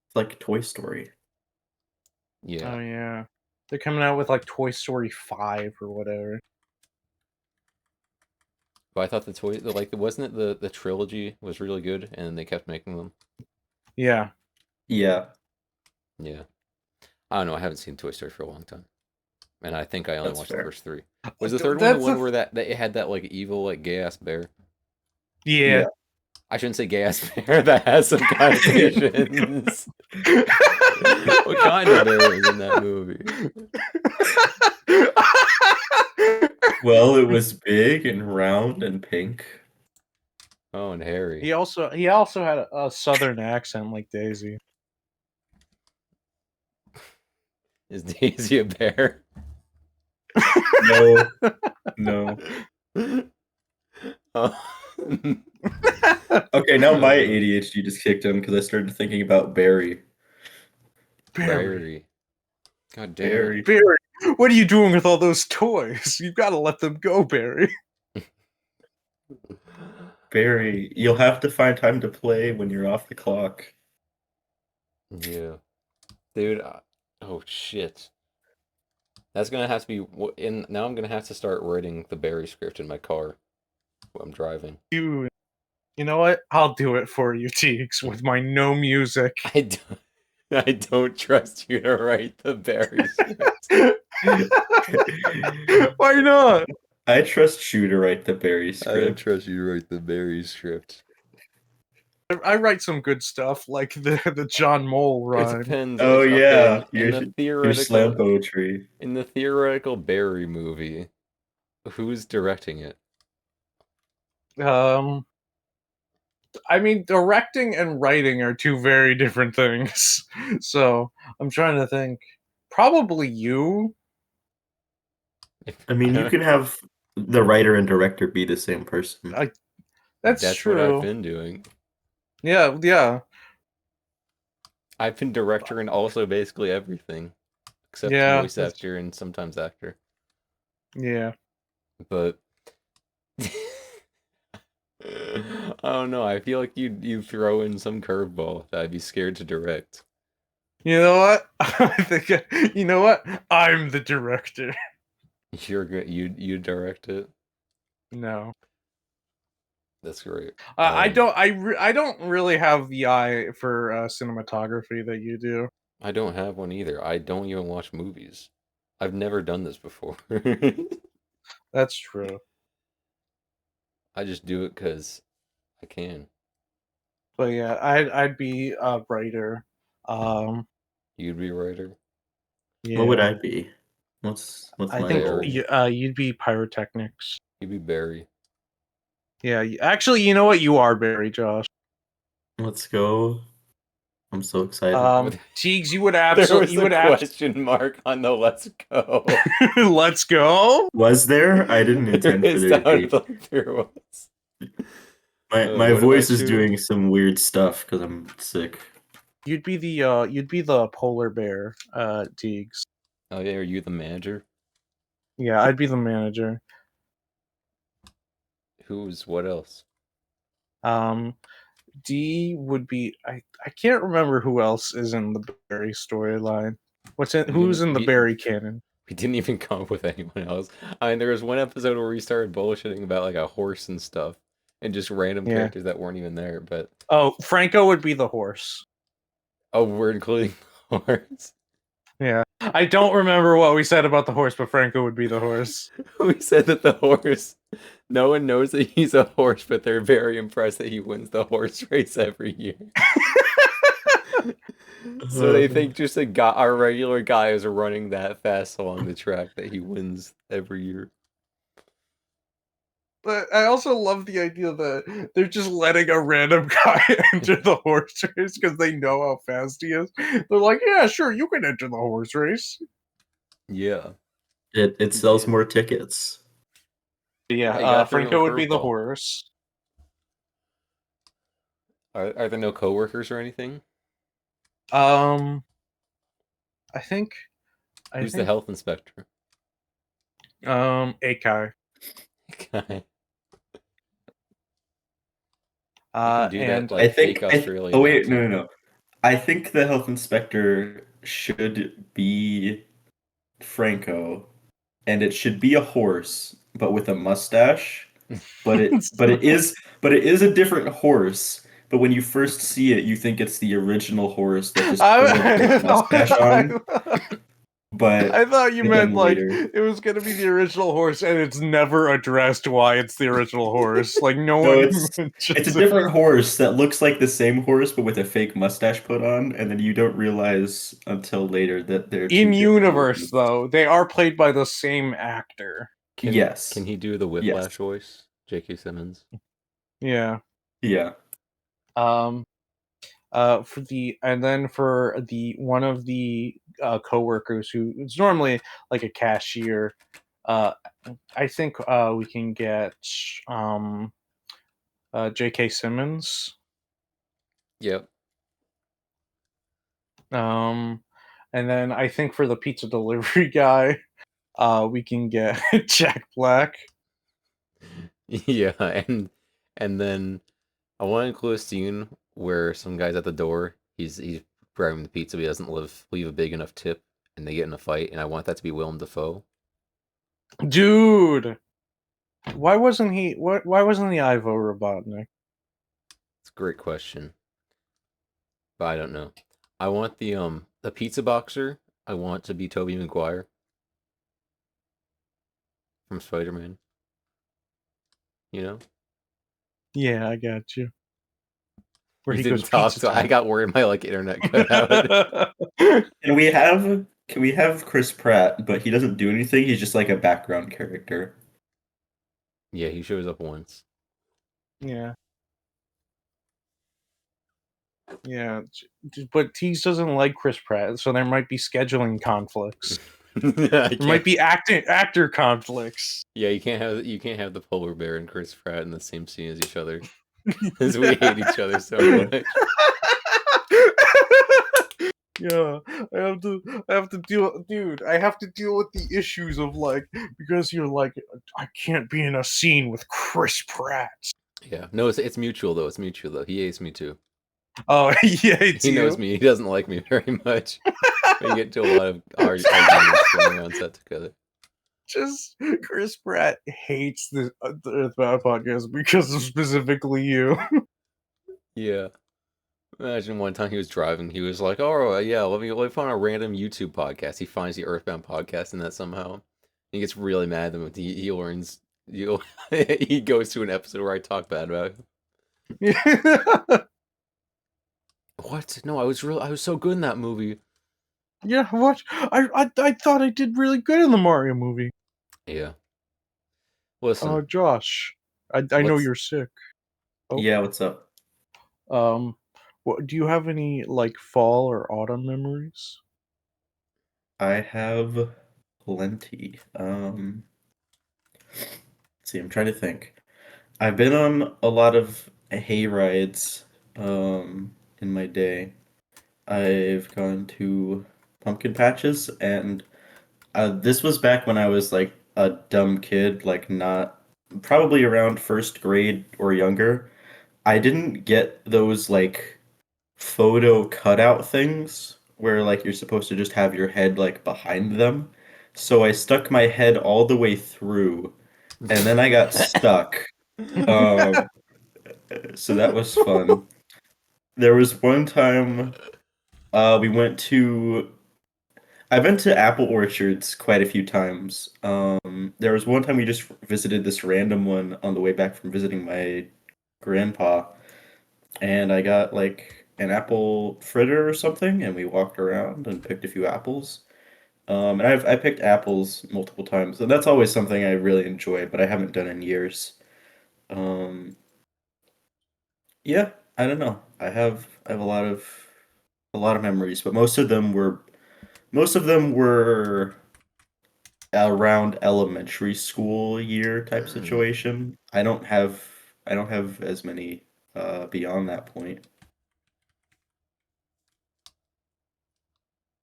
S1: It's like Toy Story.
S4: Yeah.
S2: Oh yeah, they're coming out with like Toy Story 5 or whatever.
S4: But I thought wasn't it the trilogy was really good and they kept making them.
S2: Yeah.
S1: Yeah,
S4: Yeah. I don't know. I haven't seen Toy Story for a long time, and I think I only
S1: that's
S4: watched the
S1: fair.
S4: first three. Was the third one the
S2: That's
S4: one where that it had that like evil like gay ass bear?
S2: Yeah.
S1: Yeah.
S4: I shouldn't say gay ass bear. That has some connotations. What kind of bear was in that movie?
S1: Well, it was big and round and pink.
S4: Oh, and Harry.
S2: He also had a southern accent like Daisy.
S4: Is Daisy a bear?
S1: No, no.
S4: Oh.
S1: Okay, now my ADHD just kicked in because I started thinking about Barry.
S4: Barry. God damn
S1: Barry.
S4: it.
S2: Barry, what are you doing with all those toys? You've got to let them go, Barry.
S1: Barry, you'll have to find time to play when you're off the clock.
S4: Yeah. Dude, oh shit. That's gonna have to be in. Now I'm gonna have to start writing the Barry script in my car while I'm driving.
S2: You know what? I'll do it for you, Teeks, with my no music.
S4: I don't trust you to write the Barry script.
S2: Why not?
S1: I trust you to write the Barry
S4: I don't
S1: script.
S4: trust you to write the Barry script.
S2: I write some good stuff, like the John Mole
S4: It
S2: rhyme.
S4: depends.
S1: Oh
S4: Okay,
S1: yeah,
S4: in the
S1: your slam
S4: theoretical
S1: poetry.
S4: Barry movie, who's directing it?
S2: I mean, directing and writing are two very different things. So I'm trying to think. Probably you.
S1: I mean, you can have the writer and director be the same person.
S2: That's
S4: That's what I've
S2: true.
S4: been doing.
S2: Yeah.
S4: I've been director and also basically everything, except
S2: Yeah.
S4: voice actor and sometimes actor.
S2: Yeah.
S4: But I don't know. I feel like you throw in some curveball that I'd be scared to direct.
S2: You know what? I think. You know what? I'm the director.
S4: You're good. You direct it.
S2: No.
S4: That's great.
S2: I don't. I don't really have the eye for cinematography that you do.
S4: I don't have one either. I don't even watch movies. I've never done this before.
S2: That's true.
S4: I just do it because I can.
S2: But yeah, I'd be a writer. Um,
S4: You'd be a writer.
S1: What would
S2: yeah.
S1: I be? What's
S2: I
S1: my
S2: think
S1: role?
S2: you'd be pyrotechnics.
S4: You'd be Barry.
S2: Yeah. Actually, you know what? You are Barry, Josh.
S1: Let's go. I'm so excited.
S2: Teagues, you would
S4: There
S2: absolutely.
S4: was a question mark on the let's go.
S2: Let's go.
S1: Was there? I didn't intend for
S4: It
S1: there to be.
S4: sounded like there was.
S1: My
S4: What
S1: voice
S4: about
S1: is
S4: you?
S1: doing some weird stuff because I'm sick.
S2: You'd be the polar bear, Teagues.
S4: Oh yeah, are you the manager?
S2: Yeah, I'd be the manager.
S4: Who's what else?
S2: Um, D would be. I can't remember who else is in the Barry storyline. Who's in the Barry canon?
S4: We didn't even come up with anyone else. I mean, there was one episode where we started bullshitting about like a horse and stuff, and just random
S2: Yeah.
S4: characters that weren't even there. But
S2: Oh, Franco would be the horse.
S4: oh, we're including the horse.
S2: Yeah. I don't remember what we said about the horse, but Franco would be the horse.
S4: We said that the horse. No one knows that he's a horse, but they're very impressed that he wins the horse race every year. So they think just a regular guy is running that fast along the track that he wins every year.
S2: But I also love the idea that they're just letting a random guy enter the horse race because they know how fast he is. They're like, yeah, sure, you can enter the horse race.
S4: Yeah.
S1: It sells
S4: Yeah.
S1: more tickets.
S2: Yeah,
S4: threw in a
S2: Franco would be the
S4: curveball.
S2: horse.
S4: Are there no coworkers or anything?
S2: I think.
S4: Who's the health inspector?
S2: Akai.
S4: Guy. You can do that
S2: And
S4: like fake
S1: Oh
S4: Australian
S1: wait,
S4: accent.
S1: no. I think the health inspector should be Franco, and it should be a horse, but with a mustache. But it is a different horse. But when you first see it, you think it's the original horse that just put a fake mustache on. But
S2: I thought you meant
S1: then
S2: like
S1: later,
S2: it was gonna be the original horse, and it's never addressed why it's the original horse. Like no
S1: no,
S2: one
S1: it's
S2: mentions
S1: a
S2: it.
S1: different horse that looks like the same horse but with a fake mustache put on, and then you don't realize until later that they're two
S2: In
S1: different
S2: universe,
S1: horses.
S2: though, they are played by the same actor.
S1: Yes.
S4: Can he do the Whiplash voice? J.K. Simmons.
S2: Yeah.
S1: Yeah.
S2: For the and then for the one of the coworkers who is normally like a cashier, I think we can get J.K. Simmons.
S4: Yep.
S2: And then I think for the pizza delivery guy, we can get Jack Black.
S4: Yeah, and then I want to include a scene where some guy's at the door. He's grabbing the pizza, but he doesn't leave a big enough tip, and they get in a fight. And I want that to be Willem Dafoe.
S2: Dude, why wasn't he? Why wasn't he Ivo Robotnik?
S4: It's a great question, but I don't know. I want the pizza boxer. I want to be Tobey Maguire from Spider-Man. you know?
S2: Yeah, I got you. Where
S4: You
S2: he goes
S4: didn't talk,
S2: pizza
S4: so I
S2: time.
S4: got worried my like internet cut out.
S1: Can we have Chris Pratt, but he doesn't do anything, he's just like a background character.
S4: Yeah, he shows up once.
S2: Yeah. Yeah, but Tease doesn't like Chris Pratt, so there might be scheduling conflicts. There might be actor conflicts.
S4: Yeah, you can't have the polar bear and Chris Pratt in the same scene as each other, because we hate each other so much.
S2: Yeah, I have to deal, dude. I have to deal with the issues of like, because you're like, I can't be in a scene with Chris Pratt.
S4: Yeah, no, it's mutual though. It's mutual though. He hates me too.
S2: Oh, yeah, it's
S4: He knows
S2: you.
S4: me. He doesn't like me very much. We get into a lot of arguments when we're on set together.
S2: Just Chris Pratt hates the Earthbound podcast because of specifically you.
S4: Yeah. Imagine one time he was driving. He was like, "Oh yeah, let me find a random YouTube podcast." He finds the Earthbound podcast in that somehow. He gets really mad when he learns. He goes to an episode where I talk bad about him. What? No, I was so good in that movie.
S2: Yeah, what? I thought I did really good in the Mario movie.
S4: Yeah. Listen,
S2: Josh, I know
S4: what's
S2: you're sick. Oh.
S1: Yeah, what's up?
S2: What do you have any like fall or autumn memories?
S1: I have plenty. Let's see, I'm trying to think. I've been on a lot of hay rides in my day. I've gone to pumpkin patches, and this was back when I was like a dumb kid, like not probably around first grade or younger. I didn't get those like photo cutout things where like you're supposed to just have your head like behind them. So I stuck my head all the way through, and then I got stuck. Um, so that was fun. There was one time we went to I've been to apple orchards quite a few times. There was one time we just visited this random one on the way back from visiting my grandpa, and I got like an apple fritter or something, and we walked around and picked a few apples. And I picked apples multiple times, and that's always something I really enjoy, but I haven't done in years. Um, yeah, I don't know. I have a lot of memories, but most of them were around elementary school year type situation. I don't have as many beyond that point.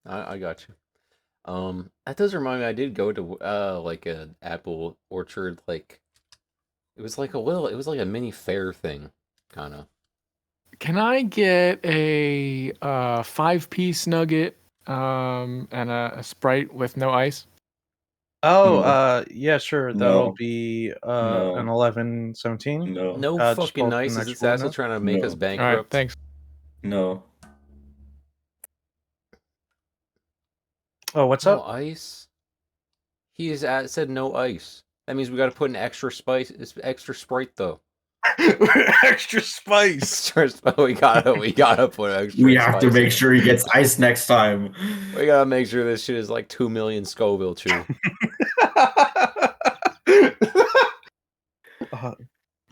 S4: I got you. That does remind me. I did go to like an apple orchard. Like it was like a mini fair thing, kind of.
S3: Can I get a 5-piece nugget and a Sprite with no ice?
S2: Oh,
S1: No,
S2: yeah, sure. That'll
S1: no,
S2: be an
S1: no,
S2: 11-17.
S1: no,
S4: No
S2: Just
S4: fucking
S2: pull up the
S4: nice. Is
S2: next
S4: this
S2: one
S4: asshole
S2: now.
S4: trying to make us
S1: no,
S3: All right,
S4: bankrupt?
S3: thanks.
S1: no.
S2: Oh, what's
S4: No
S2: up?
S4: ice. Said no ice. That means we got to put an extra Sprite though.
S2: Extra spice.
S4: We gotta put extra.
S1: We have to
S4: spice
S1: make
S4: in
S1: sure he gets ice next time.
S4: We gotta make sure this shit is like 2 million Scoville chew.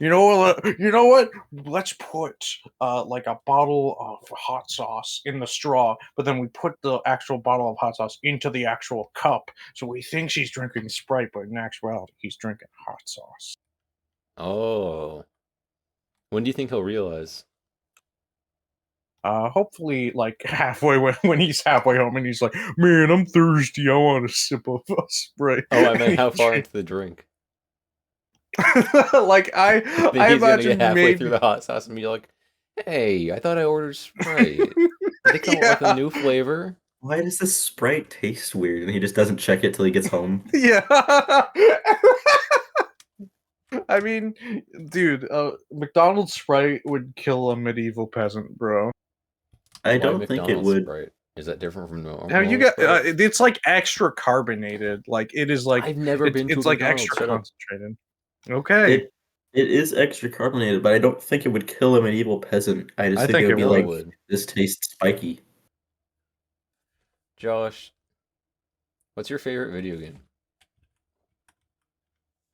S2: You know what? You know what? Let's put like a bottle of hot sauce in the straw, but then we put the actual bottle of hot sauce into the actual cup, so we think she's drinking Sprite, but in actuality, he's drinking hot sauce.
S4: Oh. When do you think he'll realize?
S2: Hopefully, like halfway when he's halfway home and he's like, "Man, I'm thirsty. I want a sip of Sprite."
S4: Oh, I meant how far into the drink?
S2: Like
S4: I think
S2: I
S4: he's gonna get
S2: imagine
S4: halfway
S2: maybe
S4: through the hot sauce and be like, "Hey, I thought I ordered Sprite. Did they come up with a new flavor?"
S1: Why does this Sprite taste weird? And he just doesn't check it till he gets home.
S2: Yeah. I mean, dude, McDonald's Sprite would kill a medieval peasant, bro.
S1: I
S4: Why
S1: don't think it
S4: McDonald's
S1: would.
S4: Sprite? Is that different from normal?
S2: Have you got?
S4: Sprite?
S2: It's like extra carbonated. Like it is like
S4: I've never been to
S2: it's
S4: a
S2: like
S4: McDonald's.
S2: extra
S4: Shut up.
S2: concentrated. Okay.
S1: It is extra carbonated, but I don't think it would kill a medieval peasant. I just
S2: I
S1: think it
S2: think
S1: would
S2: it
S1: be
S2: would.
S1: like, this tastes spiky.
S4: Josh, what's your favorite video game?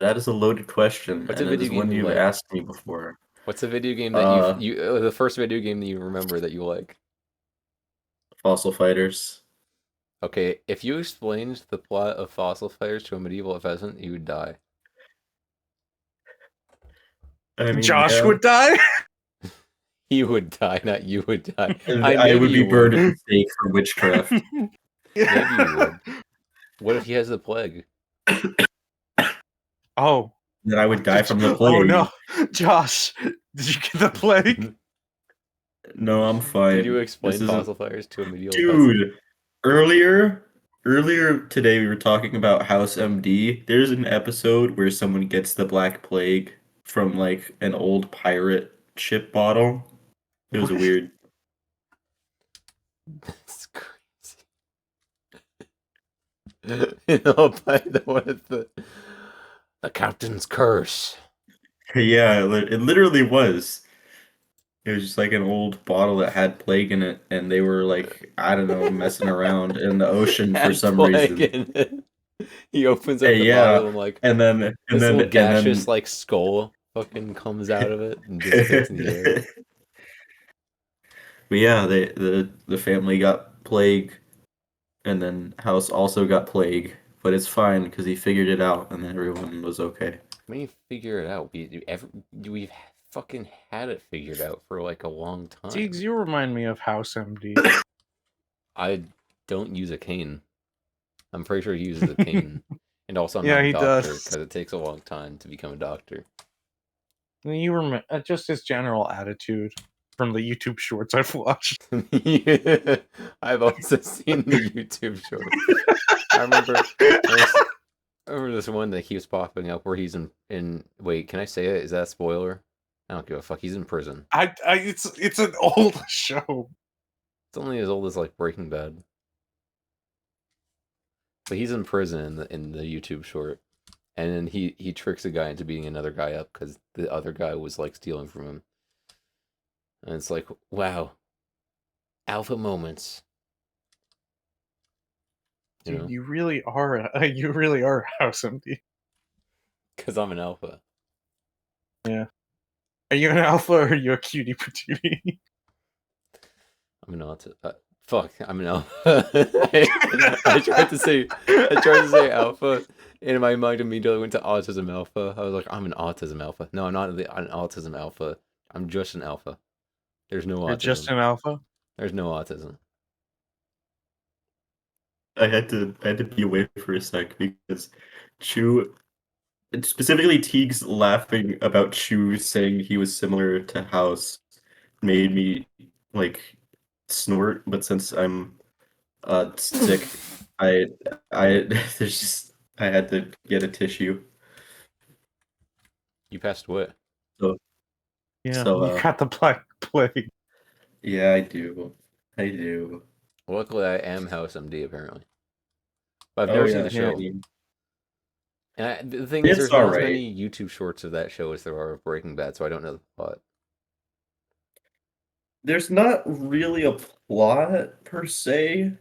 S1: That is a loaded question,
S4: What's a
S1: and it
S4: video
S1: is
S4: game
S1: one
S4: you
S1: you've
S4: like?
S1: asked me before.
S4: What's a video game that
S1: Uh,
S4: the first video game that you remember that you like?
S1: Fossil Fighters.
S4: Okay, if you explained the plot of Fossil Fighters to a medieval peasant, you would die.
S1: I mean,
S2: Josh
S1: yeah.
S2: would die.
S4: He would die, not you would die.
S1: And
S4: I
S1: I
S4: maybe
S1: would be
S4: you
S1: burned
S4: would.
S1: at the stake for witchcraft.
S4: Maybe you would. What if he has the plague?
S2: Oh.
S1: Then I would die from the plague.
S2: Oh no, Josh, did you get the plague?
S1: No, I'm fine.
S4: Did you explain
S1: This isn't-
S4: Fossil Fighters to a medieval peasant?
S1: Dude, earlier today we were talking about House MD. There's an episode where someone gets the Black Plague from like an old pirate ship bottle. It was weird.
S4: That's crazy. You know, by the what is the captain's curse.
S1: Yeah, it literally was. It was just like an old bottle that had plague in it, and they were like, I don't know, messing around in the ocean for
S4: Had
S1: some
S4: plague
S1: reason.
S4: in it. He opens up
S1: Hey,
S4: the
S1: yeah,
S4: bottle and like
S1: and then
S4: this
S1: and
S4: little
S1: then
S4: gaseous like skull fucking comes out of it and dissipates in the air.
S1: But yeah, the family got plague, and then House also got plague, but it's fine because he figured it out, and then everyone was okay.
S4: When you figure it out, we've fucking had it figured out for like a long time.
S2: Diggs, you remind me of House MD.
S4: I don't use a cane. I'm pretty sure he uses a cane. And also I'm
S2: Yeah,
S4: not a
S2: he
S4: doctor
S2: does.
S4: because it takes a long time to become a doctor.
S2: You remember just his general attitude from the YouTube shorts I've watched.
S4: Yeah, I've also seen the YouTube shorts. I remember this one that keeps popping up where he's in wait, can I say it? Is that a spoiler? I don't give a fuck. He's in prison.
S2: It's an old show.
S4: It's only as old as like Breaking Bad. But he's in prison in the YouTube short. And then he tricks a guy into beating another guy up because the other guy was like stealing from him. And it's like, wow. Alpha moments. You
S2: Dude,
S4: know?
S2: you really are House MD.
S4: Because I'm an alpha.
S2: Are you an alpha or are you a cutie patootie?
S4: I'm an alpha. Fuck, I'm an alpha. I tried to say alpha, and in my mind immediately went to autism alpha. I was like, I'm an autism alpha. No, I'm not an autism alpha. I'm just an alpha. There's no
S2: You're
S4: autism.
S2: just an alpha?
S4: There's no autism.
S1: I had to be away for a sec because Chu, specifically Teague's laughing about Chu saying he was similar to House made me like snort, but since I'm sick, I there's just I had to get a tissue.
S4: You passed away.
S1: So
S2: Yeah,
S1: So,
S2: you got the Black Plague.
S1: yeah, I do. I do.
S4: Luckily, I am House MD apparently. But I've
S1: Oh
S4: never seen
S1: yeah,
S4: the show.
S1: I mean,
S4: And the thing is,
S1: it's
S4: there's not as
S1: alright.
S4: many YouTube shorts of that show as there are of Breaking Bad, so I don't know the plot.
S1: There's not really a plot per se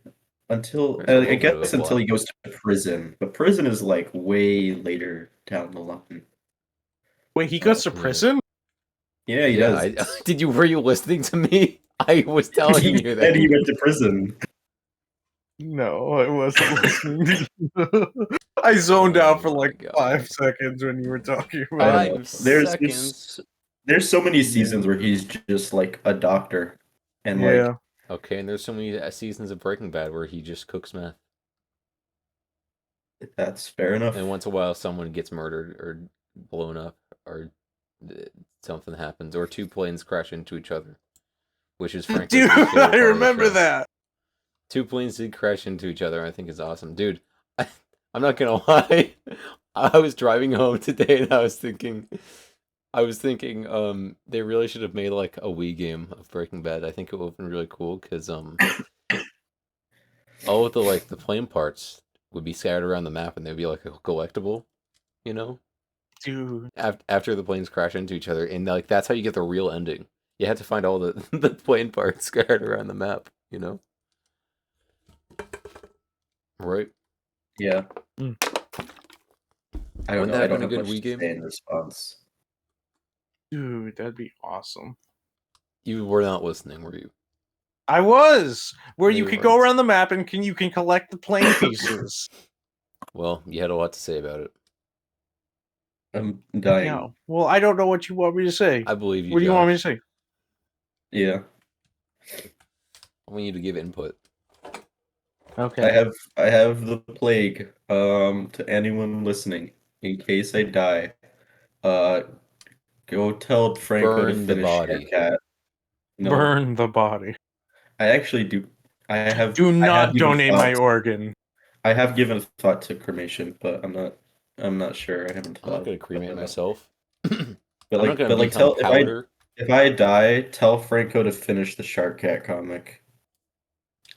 S1: until
S4: There's a
S1: I
S4: little bit of a
S1: guess until
S4: plot.
S1: he goes to prison. But prison is like way later down the line.
S2: Wait, he goes to
S4: Yeah.
S2: prison?
S1: Yeah, he
S4: Yeah,
S1: does.
S4: were you listening to me? I was telling
S1: He
S4: you
S1: said
S4: that.
S1: he went to prison.
S2: No, I wasn't listening to you. I zoned out for
S4: Oh my
S2: like
S4: God.
S2: 5 seconds when you were talking
S1: I
S2: about
S1: don't
S2: it.
S1: know.
S4: 5
S1: There's
S4: seconds.
S1: there's so many seasons where he's just like a doctor, and like
S2: Yeah.
S4: Okay, and there's so many seasons of Breaking Bad where he just cooks meth.
S1: that's fair enough.
S4: And once in a while, someone gets murdered or blown up or something happens, or two planes crash into each other, which is frankly
S2: Dude,
S4: my favorite part
S2: I
S4: of the
S2: remember
S4: show.
S2: that.
S4: Two planes did crash into each other. I think it's awesome, dude. I'm not gonna lie. I was driving home today and I was thinking, they really should have made like a Wii game of Breaking Bad. I think it would have been really cool because all of the plane parts would be scattered around the map and they'd be like a collectible, you know.
S2: Dude.
S4: after the planes crash into each other, and like that's how you get the real ending. You have to find all the the plane parts scattered around the map. You know, right?
S1: Yeah.
S2: Mm.
S1: I don't
S4: Wouldn't
S1: know.
S4: that
S1: I
S4: have
S1: don't
S4: been a
S1: have
S4: good
S1: much
S4: Wii
S1: to
S4: game?
S1: say in response.
S2: Dude, that'd be awesome.
S4: You were not listening, were you?
S2: I was where
S4: No,
S2: you
S4: you
S2: could go
S4: weren't.
S2: around the map and you can collect the plane pieces.
S4: Well, you had a lot to say about it.
S1: I'm dying.
S2: Yeah. Well, I don't know what you want me to say.
S4: I believe you.
S2: What do you want me to
S4: Josh.
S2: say?
S1: Yeah.
S4: I want you to give input.
S2: Okay.
S1: I have the plague. To anyone listening, in case I die, go tell Franco to
S4: Burn the
S1: finish
S4: body.
S1: Cat. No,
S2: Burn the body.
S1: I actually do. I have.
S2: Do
S1: I have
S2: not
S1: given
S2: donate
S1: thought.
S2: my organ.
S1: I have given thought to cremation, but I'm not. I'm not sure. I haven't
S4: I'm not
S1: thought
S4: gonna cremate
S1: about it.
S4: myself.
S1: But
S4: I'm not gonna become
S1: tell
S4: powder.
S1: if I die, tell Franco to finish the Shark Cat comic.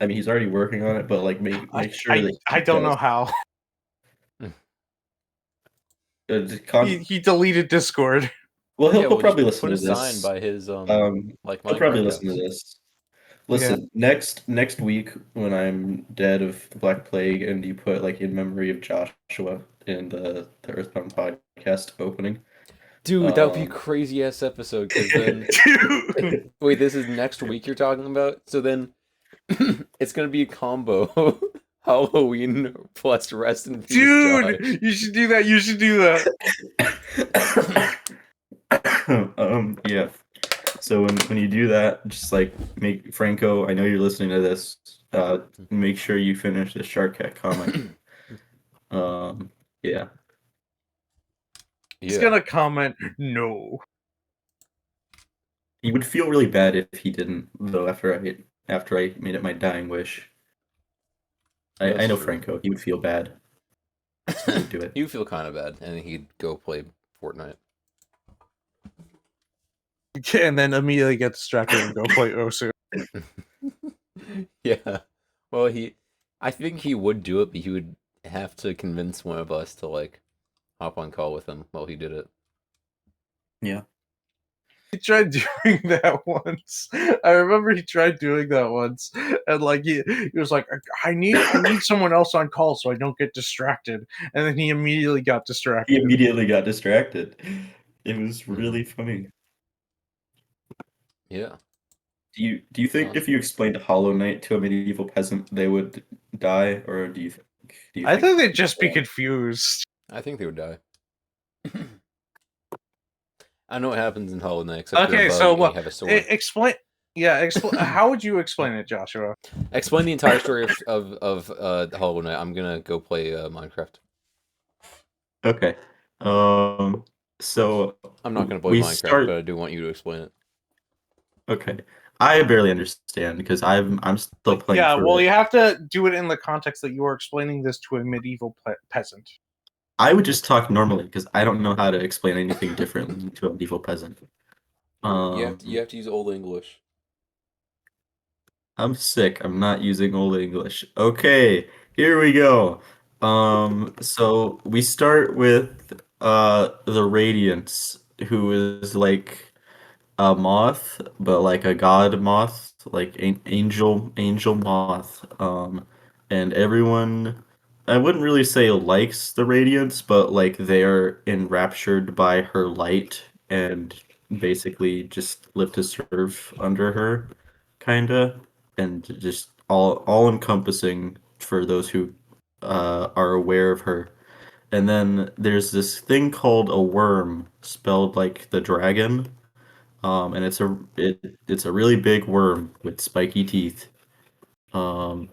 S1: I mean, he's already working on it, but like make sure that
S2: I
S1: he
S2: don't
S1: does.
S2: know how.
S1: Just con-
S2: He deleted Discord.
S1: well,
S4: Yeah,
S1: he'll
S4: well,
S1: probably
S4: just
S1: listen
S4: put
S1: to
S4: a sign
S1: this.
S4: by his like
S1: He'll probably
S4: Minecraft
S1: listen to
S4: house.
S1: this. Listen, next week when I'm dead of the Black Plague, and you put like in memory of Joshua in the Earthbound podcast opening.
S4: Dude, that would be a crazy ass episode. Because then,
S2: Dude.
S4: wait, this is next week you're talking about. So then, it's gonna be a combo. Halloween plus rest in peace,
S2: Dude,
S4: Josh.
S2: you should do that. You should do that.
S1: Yeah. So when you do that, just like make Franco, I know you're listening to this. Make sure you finish the Shark Cat comic. Yeah.
S2: He's
S4: Yeah.
S2: gonna comment no.
S1: He would feel really bad if he didn't, though. After I made it my dying wish. I
S4: That's
S1: know
S4: true.
S1: Franco. He would feel bad. So he would do it.
S4: You feel kind of bad, and he'd go play Fortnite.
S2: And then immediately get distracted and go play Osu.
S4: Yeah. Well, I think he would do it, but he would have to convince one of us to like hop on call with him while he did it.
S1: Yeah.
S2: He tried doing that once. I remember he tried doing that once, and like he was like, I need someone else on call so I don't get distracted." And then he immediately got
S1: He
S2: distracted.
S1: immediately got distracted. It was really funny.
S4: Yeah.
S1: Do you think if you explained Hollow Knight to a medieval peasant, they would die, or do you
S2: I think they'd just be confused.
S4: I think they would die. I know what happens in Hollow Knight, except you're
S2: Okay,
S4: a bug
S2: so
S4: and you have a sword.
S2: explain. Yeah, how would you explain it, Joshua?
S4: Explain the entire story of Hollow Knight. I'm gonna go play Minecraft.
S1: Okay. So
S4: I'm not gonna play
S1: we
S4: Minecraft,
S1: start.
S4: but I do want you to explain it.
S1: Okay. I barely understand because I'm still playing
S2: Yeah,
S1: through
S2: well,
S1: it.
S2: you have to do it in the context that you are explaining this to a medieval peasant.
S1: I would just talk normally because I don't know how to explain anything differently to a medieval peasant.
S4: You have to use Old English.
S1: I'm sick. I'm not using Old English. Okay, here we go. So we start with the Radiance, who is like a moth, but like a god moth, like an angel moth. And everyone, I wouldn't really say likes the Radiance, but like they're enraptured by her light and basically just live to serve under her, kinda, and just all encompassing for those who are aware of her. And then there's this thing called a worm, spelled like the dragon, and it's a really big worm with spiky teeth. Um,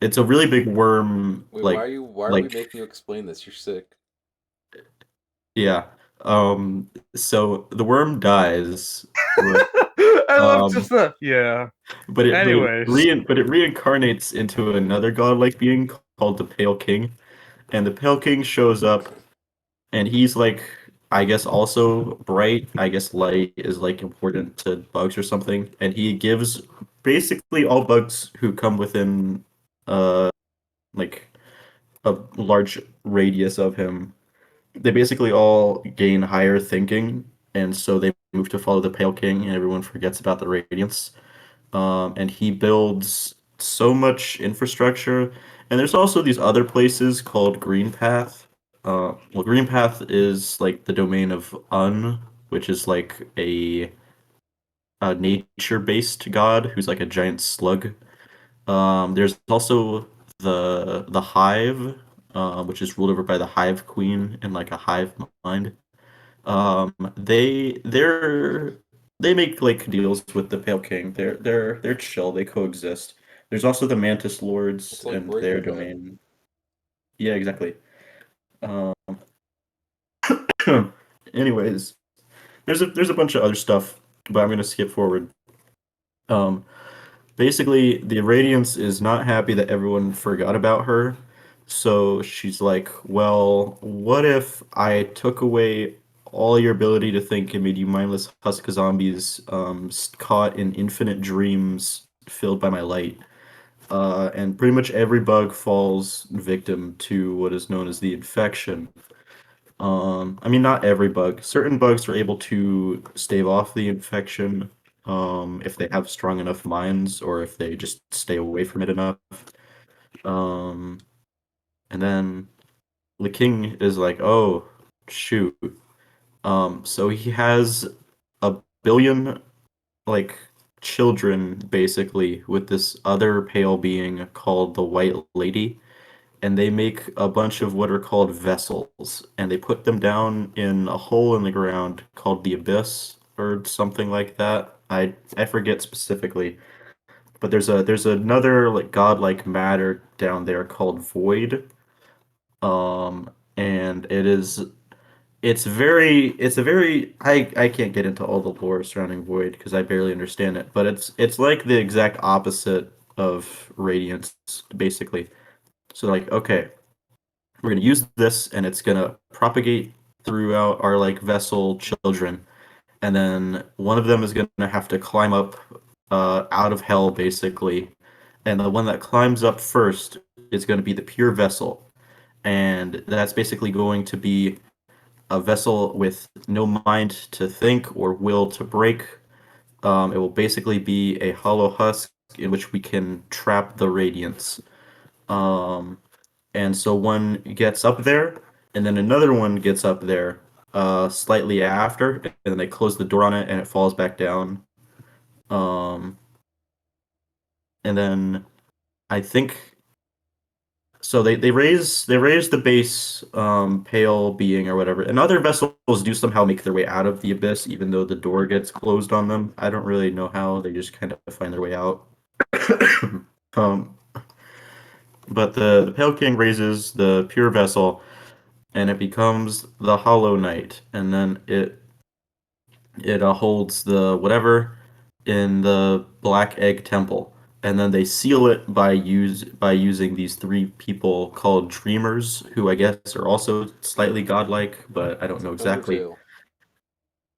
S1: it's a really big worm,
S4: Wait,
S1: like
S4: why are we making you explain this? You're sick.
S1: yeah. So the worm dies,
S2: I love
S1: um,
S2: just the yeah.
S1: but
S2: Anyways,
S1: it reincarnates into another godlike being called the Pale King, and the Pale King shows up, and he's like, I guess also bright. I guess light is like important to bugs or something, and he gives basically all bugs who come within like a large radius of him they basically all gain higher thinking, and so they move to follow the Pale King, and everyone forgets about the Radiance. And he builds so much infrastructure. And there's also these other places called Green Path. Well, Green Path is like the domain of Un, which is like a nature-based god who's like a giant slug. There's also the Hive, which is ruled over by the Hive Queen and like a hive mind. They're they make like deals with the Pale King. They're chill. They coexist. There's also the Mantis
S4: It's
S1: Lords
S4: like
S1: and their
S4: Breaking Bad.
S1: domain. Yeah, exactly. Um, anyways, there's a bunch of other stuff, but I'm gonna skip forward. Um, Basically, the Radiance is not happy that everyone forgot about her. So she's like, well, what if I took away all your ability to think and made you mindless husk zombies caught in infinite dreams filled by my light? And pretty much every bug falls victim to what is known as the infection. I mean, not every bug. Certain bugs are able to stave off the infection, if they have strong enough minds or if they just stay away from it enough. Um, and then the king is like, oh, shoot. So he has a billion, like, children, basically, with this other pale being called the White Lady, and they make a bunch of what are called vessels, and they put them down in a hole in the ground called the Abyss or something like that. I forget specifically, but there's another like godlike matter down there called Void. And it's a very I can't get into all the lore surrounding Void because I barely understand it, but it's like the exact opposite of Radiance, basically. So like, okay, we're gonna use this and it's gonna propagate throughout our like vessel children, and then one of them is gonna have to climb up out of hell basically, and the one that climbs up first is gonna be the pure vessel, and that's basically going to be a vessel with no mind to think or will to break. It will basically be a hollow husk in which we can trap the radiance. Um, and so one gets up there, and then another one gets up there slightly after, and then they close the door on it, and it falls back down. Um, and then I think so. They raise the base pale being or whatever, and other vessels do somehow make their way out of the abyss, even though the door gets closed on them. I don't really know how. They just kind of find their way out. um, but the Pale King raises the pure vessel, and it becomes the Hollow Knight, and then it holds the whatever in the Black Egg Temple, and then they seal it by using these three people called Dreamers, who I guess are also slightly godlike, but I don't know exactly.
S4: Undertale.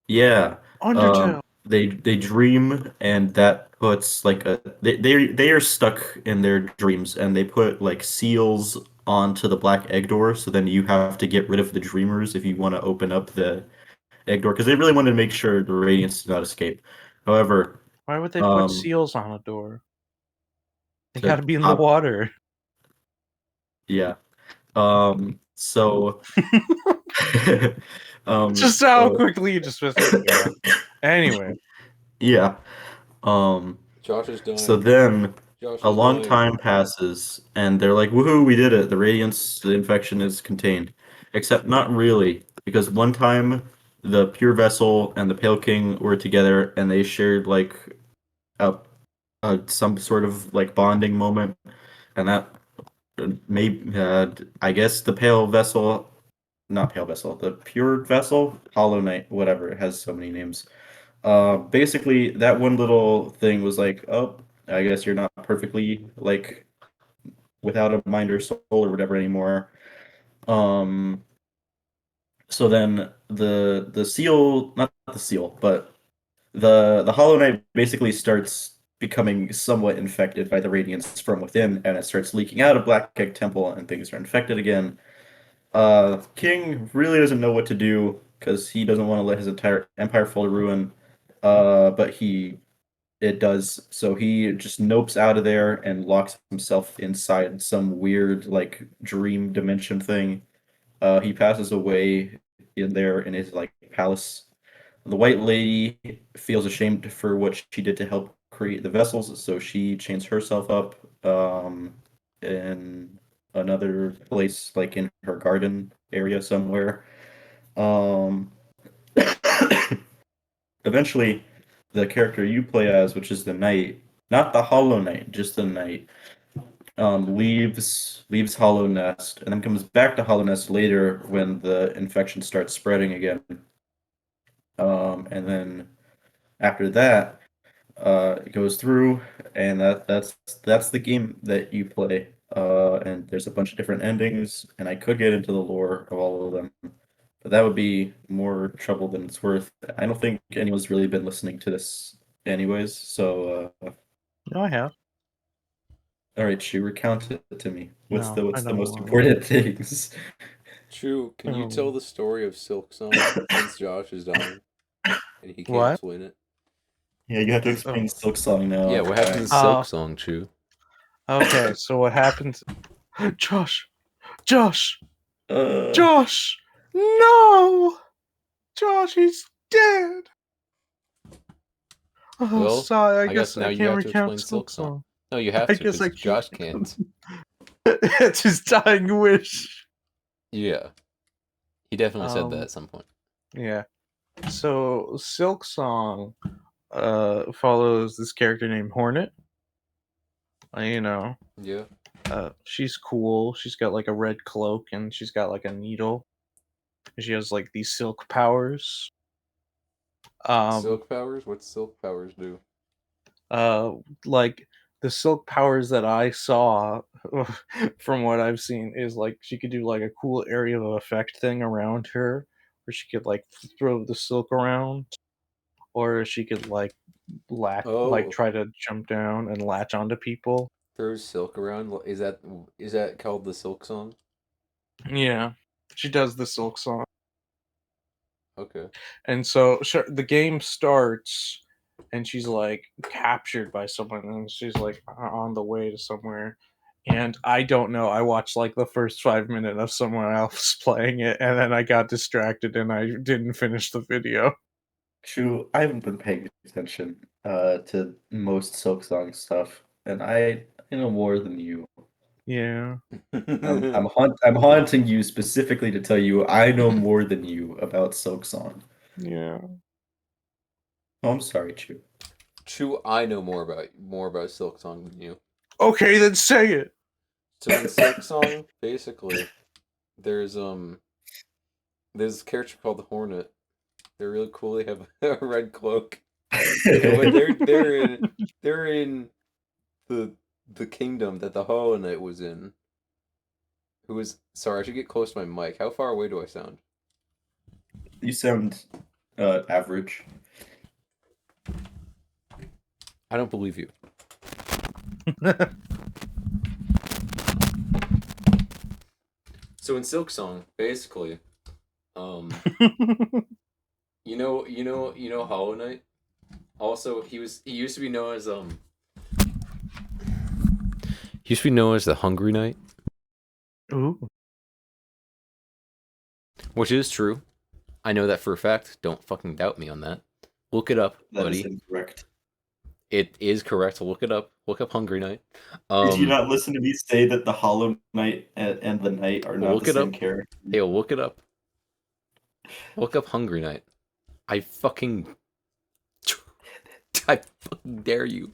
S1: Yeah,
S2: Undertale.
S1: they dream, and that puts like they are stuck in their dreams, and they put like seals onto the Black Egg door, so then you have to get rid of the Dreamers if you want to open up the egg door because they really wanted to make sure the radiance did not escape. However,
S2: Why would they put
S1: um,
S2: seals on a door? They
S1: to
S2: got to be in the
S1: pop,
S2: water.
S1: yeah. So,
S2: Just how
S1: so
S2: quickly you just missed it. Yeah. Anyway,
S1: yeah. Um,
S4: Josh is
S1: so
S4: dying.
S1: then
S4: Josh
S1: a
S4: is
S1: long
S4: dying.
S1: time passes, and they're like, "Woohoo, we did it! The radiance, the infection is contained." Except not really, because one time the pure vessel and the pale king were together, and they shared like a, some sort of like bonding moment, and that maybe I guess the pale vessel, not pale vessel, the pure vessel, Hollow Knight, whatever. It has so many names. Basically, that one little thing was like, oh, I guess you're not perfectly like without a mind or soul or whatever anymore. Um, so then the seal, not the seal, but the Hollow Knight basically starts becoming somewhat infected by the radiance from within, and it starts leaking out of Black Egg Temple, and things are infected again. King really doesn't know what to do because he doesn't want to let his entire empire fall to ruin. But it does. So he just nopes out of there and locks himself inside some weird like dream dimension thing. He passes away in there in his like palace. The White Lady feels ashamed for what she did to help create the vessels, so she chains herself up in another place, like in her garden area somewhere. Um, Eventually, the character you play as, which is the Knight, not the Hollow Knight, just the Knight, leaves Hollow Nest and then comes back to Hollow Nest later when the infection starts spreading again. And then after that, it goes through, and that's the game that you play. And there's a bunch of different endings, and I could get into the lore of all of them, but that would be more trouble than it's worth. I don't think anyone's really been listening to this, anyways. So,
S2: No, I have.
S1: all right, Shu, recount it to me. What's
S2: No,
S1: the
S2: I
S1: what's the
S2: don't
S1: most
S2: want.
S1: important things?
S4: True. Can you tell the story of Silksong since Josh is dying and he can't
S2: What?
S4: explain it?
S1: Yeah, you have to explain Silksong now.
S4: Yeah, what happened to
S2: Uh,
S4: Silksong, Chew?
S2: Okay, so what happens? Josh, Josh,
S1: Uh,
S2: Josh! No, Josh, he's dead. Oh,
S4: Well,
S2: sorry. I
S4: I guess
S2: guess
S4: now
S2: I
S4: you
S2: can't
S4: have to
S2: recount
S4: explain Silksong.
S2: Silksong.
S4: No, you have
S2: I
S4: to
S2: guess I
S4: because Josh
S2: can't.
S4: can't.
S2: It's his dying wish.
S4: Yeah, he definitely said that
S2: Um,
S4: at some point.
S2: yeah. So Silksong follows this character named Hornet. You know,
S4: Yeah.
S2: she's cool. She's got like a red cloak and she's got like a needle. She has like these silk powers.
S4: Silk powers? What's silk powers do?
S2: Uh, like the silk powers that I saw from what I've seen is like she could do like a cool area of effect thing around her, where she could like throw the silk around, or she could like
S4: Oh,
S2: try to jump down and latch onto people.
S4: throws silk around. Is that called the Silk Song?
S2: Yeah, she does the silk song.
S4: Okay.
S2: And so sure, the game starts, and she's like captured by someone, and she's like on the way to somewhere. And I don't know. I watched like the first 5 minutes of someone else playing it, and then I got distracted and I didn't finish the video.
S1: True, I haven't been paying attention to most Silksong stuff, and I know more than you.
S2: Yeah.
S1: I'm haunting you specifically to tell you I know more than you about Silksong.
S2: Yeah.
S1: Oh, I'm sorry, Chu.
S4: True, I know more about Silk Song than you.
S2: Okay, then say it.
S4: So in Silk Song, basically, there's there's a character called the Hornet. They're really cool. They have a red cloak. But they're in the the kingdom that the Hollow Knight was in. Who was sorry, I should get close to my mic. How far away do I sound?
S1: You sound average.
S4: I don't believe you. So in Silk Song, basically, um, you know Hollow Knight. Also, he used to be known as he used to be known as the Hungry Knight,
S2: Ooh.
S4: which is true. I know that for a fact. Don't fucking doubt me on that. Look it up,
S1: That is
S4: buddy.
S1: incorrect.
S4: It is correct. Look it up. Look up Hungry Knight.
S1: Did you not listen to me say that the Hollow Knight and the Knight are not
S4: Look
S1: the
S4: it
S1: same
S4: up.
S1: character?
S4: Hey, look it up. Look up Hungry Knight. I fucking dare you.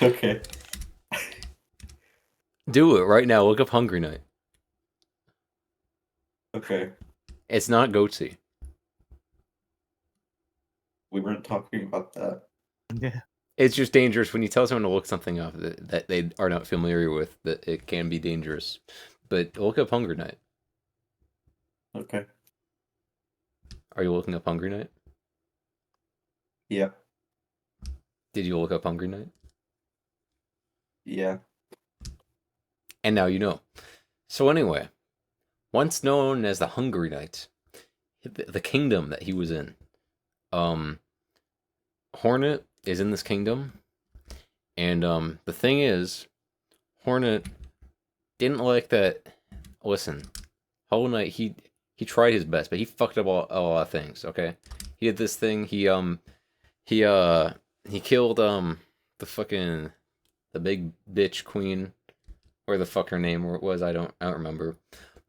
S1: Okay.
S4: Do it right now. Look up Hungry Knight.
S1: Okay.
S4: It's not Goatsy.
S1: We weren't talking about that.
S2: Yeah.
S4: It's just dangerous when you tell someone to look something up that they are not familiar with, that it can be dangerous. But look up Hungry Knight.
S1: Okay.
S4: Are you looking up Hungry Knight?
S1: Yeah.
S4: Did you look up Hungry Knight?
S1: Yeah.
S4: And now you know. So anyway, once known as the Hungry Knight, the kingdom that he was in. Hornet is in this kingdom, and the thing is, Hornet didn't like that. Listen, Hollow Knight, he tried his best, but he fucked up a lot of things. Okay, he did this thing. He killed the big bitch queen, or the fuck her name was. I don't remember.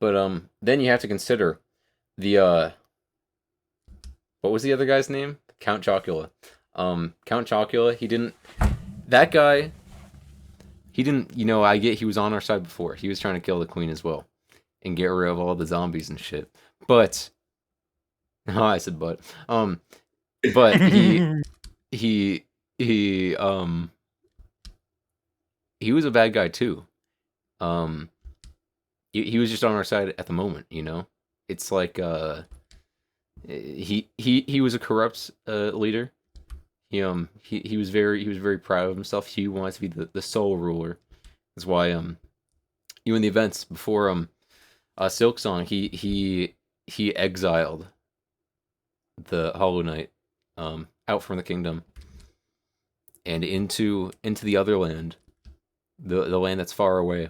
S4: But then you have to consider the what was the other guy's name? Count Chocula. Count Chocula, that guy, he didn't, he was on our side before. He was trying to kill the queen as well and get rid of all the zombies and shit. But, oh, I said but he was a bad guy too. He was just on our side at the moment, It's like, he was a corrupt leader. He was very proud of himself. He wanted to be the sole ruler. That's why in the events before Silksong, he exiled the Hollow Knight out from the kingdom and into the other land, the land that's far away.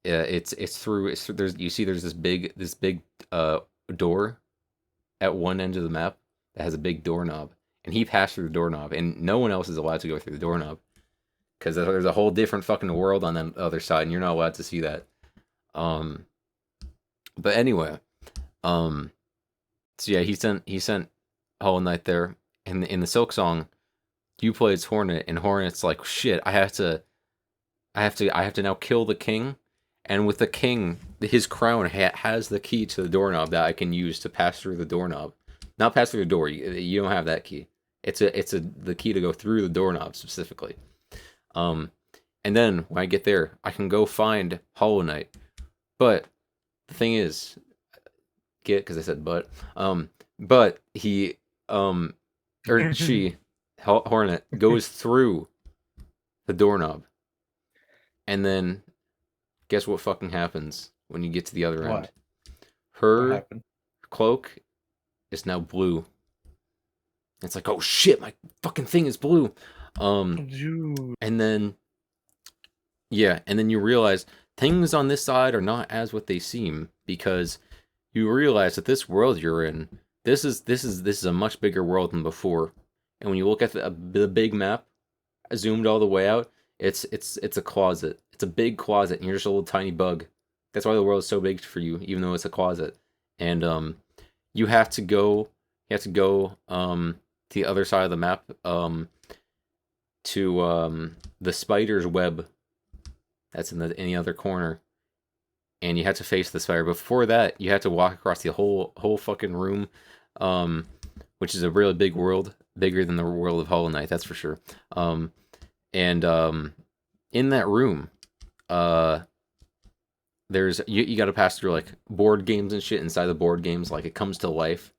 S4: Yeah, it's through there's this big door at one end of the map that has a big doorknob, and he passed through the doorknob, and no one else is allowed to go through the doorknob because there's a whole different fucking world on the other side, and you're not allowed to see that. But anyway, so yeah, he sent Hollow Knight there, and in the Silksong, you play as Hornet, and Hornet's like, shit, I have to now kill the king. And with the king, his crown has the key to the doorknob that I can use to pass through the doorknob. Not pass through the door. You don't have that key. It's the key to go through the doorknob specifically. And then when I get there, I can go find Hollow Knight. But the thing is, because I said but he or she Hornet goes through the doorknob, and then. Guess what fucking happens when you get to the other end? Her cloak is now blue. It's like, oh shit, my fucking thing is blue. And then you realize things on this side are not as what they seem, because you realize that this world you're in, this is a much bigger world than before. And when you look at the big map, zoomed all the way out, it's a closet. It's a big closet, and you're just a little tiny bug. That's why the world is so big for you, even though it's a closet. And you have to go to the other side of the map, to the spider's web that's in the other corner, and you have to face the spider. Before that, you have to walk across the whole fucking room, which is a really big world, bigger than the world of Hollow Knight, that's for sure. And in that room, there's you got to pass through like board games and shit. Inside the board games, like, it comes to life.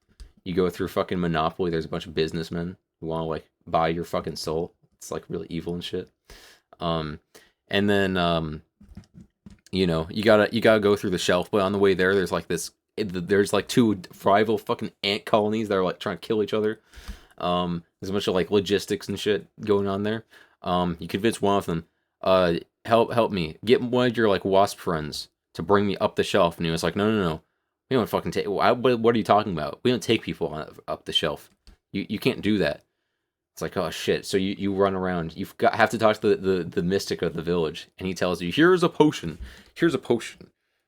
S4: You go through fucking Monopoly. There's a bunch of businessmen who want to like buy your fucking soul. It's like really evil and shit. And then you gotta go through the shelf. But on the way there's like there's like two rival fucking ant colonies that are like trying to kill each other. There's a bunch of like logistics and shit going on there. You convince one of them, help me, get one of your like wasp friends to bring me up the shelf. And he was like, no, we don't fucking take. What are you talking about? We don't take people up the shelf. You can't do that. It's like, oh shit. So you run around. Have to talk to the mystic of the village, and he tells you, here's a potion.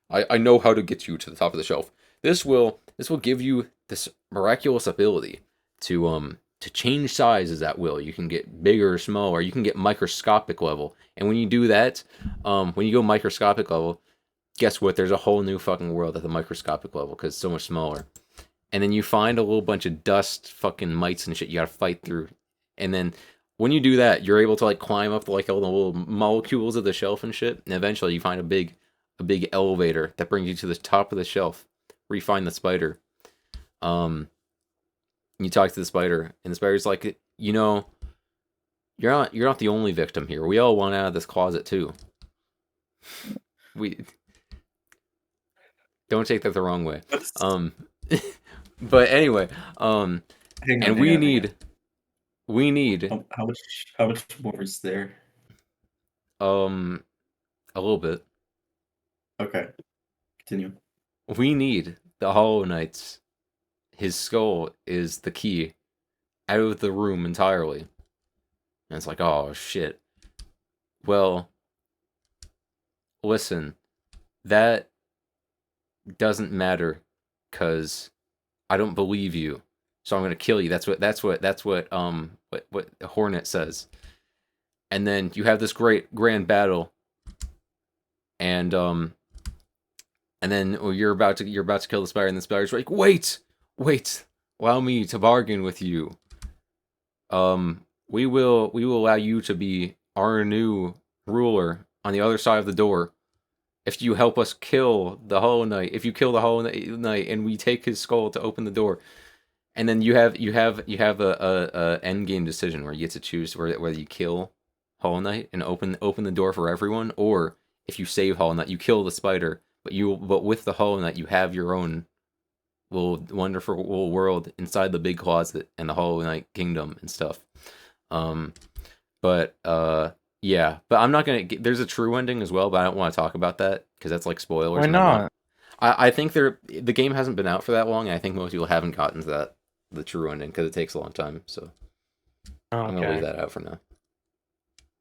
S4: I know how to get you to the top of the shelf. This will give you this miraculous ability to change sizes at will. You can get bigger or smaller. You can get microscopic level. And when you do that, when you go microscopic level, guess what? There's a whole new fucking world at the microscopic level because it's so much smaller. And then you find a little bunch of dust fucking mites and shit you gotta fight through. And then when you do that, you're able to like climb up like all the little molecules of the shelf and shit. And eventually you find a big elevator that brings you to the top of the shelf where you find the spider. You talk to the spider, and the spider's like, you're not the only victim here. We all want out of this closet too. Don't take that the wrong way.
S1: What's-
S4: But anyway,
S1: Hang on,
S4: and
S1: hang on, hang on.
S4: we need
S1: How much more is there?
S4: a little bit.
S1: Okay, continue.
S4: We need the Hollow Knight's. His skull is the key out of the room entirely. And it's like, oh shit. Well, listen, that doesn't matter, cause I don't believe you, so I'm gonna kill you. What Hornet says. And then you have this great grand battle, and then you're about to kill the spider, and the spider's like, wait, allow me to bargain with you. We will allow you to be our new ruler on the other side of the door if you help us kill the Hollow Knight. If you kill the Hollow Knight and we take his skull to open the door, and then you have a end game decision where you get to choose whether you kill Hollow Knight and open the door for everyone, or if you save Hollow Knight, you kill the spider, but with the Hollow Knight you have your own little wonderful little world inside the big closet and the Hollow Knight kingdom and stuff. Yeah, but I'm not gonna. There's a true ending as well, but I don't want to talk about that because that's like spoilers.
S2: Why not?
S4: I think the game hasn't been out for that long, and I think most people haven't gotten to the true ending because it takes a long time. So I'm gonna leave that out for now.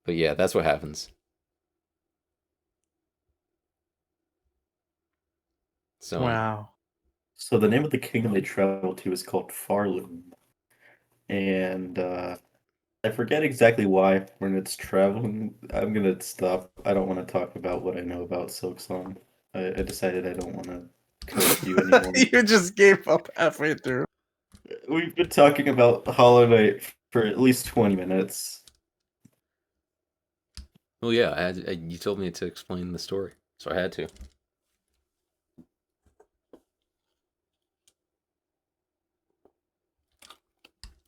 S4: But yeah, that's what happens. So
S2: Wow.
S1: So the name of the kingdom they travel to is called Farloom, and I forget exactly why when it's traveling. I'm gonna stop. I don't want to talk about what I know about Silksong. I decided I don't want to correct you anymore.
S2: You just gave up halfway through.
S1: We've been talking about Hollow Knight for at least 20 minutes.
S4: well, yeah, you told me to explain the story, so I had to.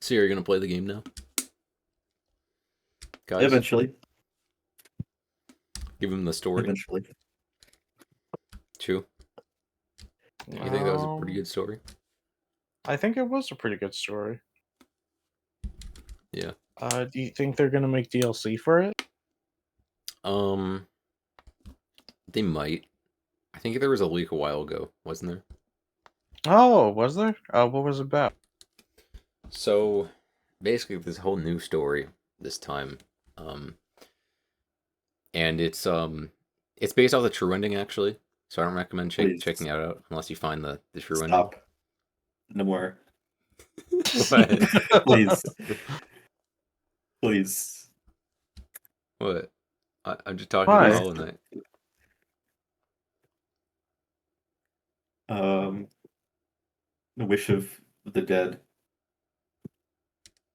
S4: So you're gonna play the game now, guys?
S1: Eventually.
S4: Give him the story.
S1: Eventually.
S4: Chew. You think that was a pretty good story?
S2: I think it was a pretty good story.
S4: Yeah.
S2: Do you think they're gonna make DLC for it?
S4: They might. I think there was a leak a while ago, wasn't there?
S2: Oh, was there? What was it about?
S4: So basically this whole new story this time. And it's based off the true ending actually. So I don't recommend checking it out unless you find the true ending.
S1: Stop. No more.
S4: What?
S1: Please. Please.
S4: What? I'm just talking
S2: Why?
S4: about Hollow Knight.
S1: The Wish of the Dead.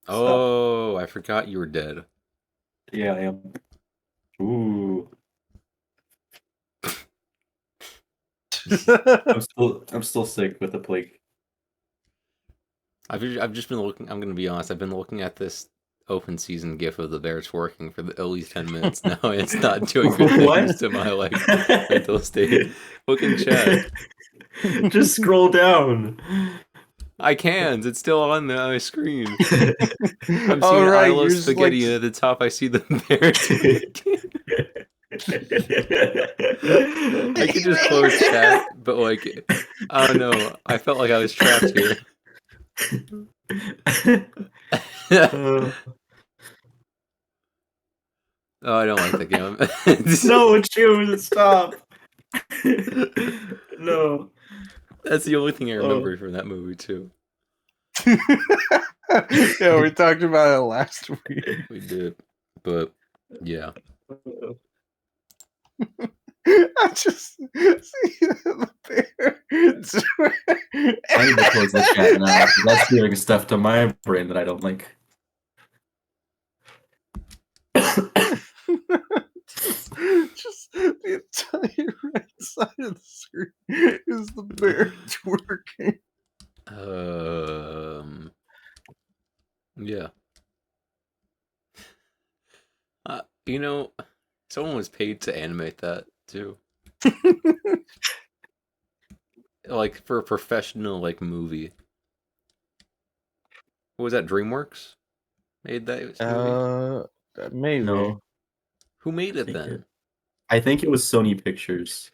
S4: Oh, I forgot you were dead.
S1: Yeah, I am. Ooh. I'm still sick with the plague.
S4: I've just been looking. I'm gonna be honest. I've been looking at this open season GIF of the bear twerking for at least 10 minutes now. It's not doing good things to my like mental state. Look in chat.
S1: Just scroll down.
S4: I can't. It's still on my screen. I'm seeing
S2: Oh, right,
S4: I
S2: you're
S4: love
S2: just,
S4: spaghetti,
S2: like-
S4: and at the top I see the bear twerking. I could just close chat, but like, I don't know. I felt like I was trapped here. Oh, I don't like the game.
S1: No, choose stop. No.
S4: That's the only thing I remember from that movie too.
S2: Yeah, we talked about it last week.
S4: We did, but yeah.
S2: I just see the bear.
S1: I need to close the chat now. That's doing stuff to my brain that I don't like.
S2: just the entire right side of the screen is the bear twerking.
S4: Yeah. You know, someone was paid to animate that too. like for a professional like movie. What was that? DreamWorks made that movie.
S2: Maybe.
S1: No,
S4: Who made it
S1: think
S4: then?
S1: I think it was Sony Pictures.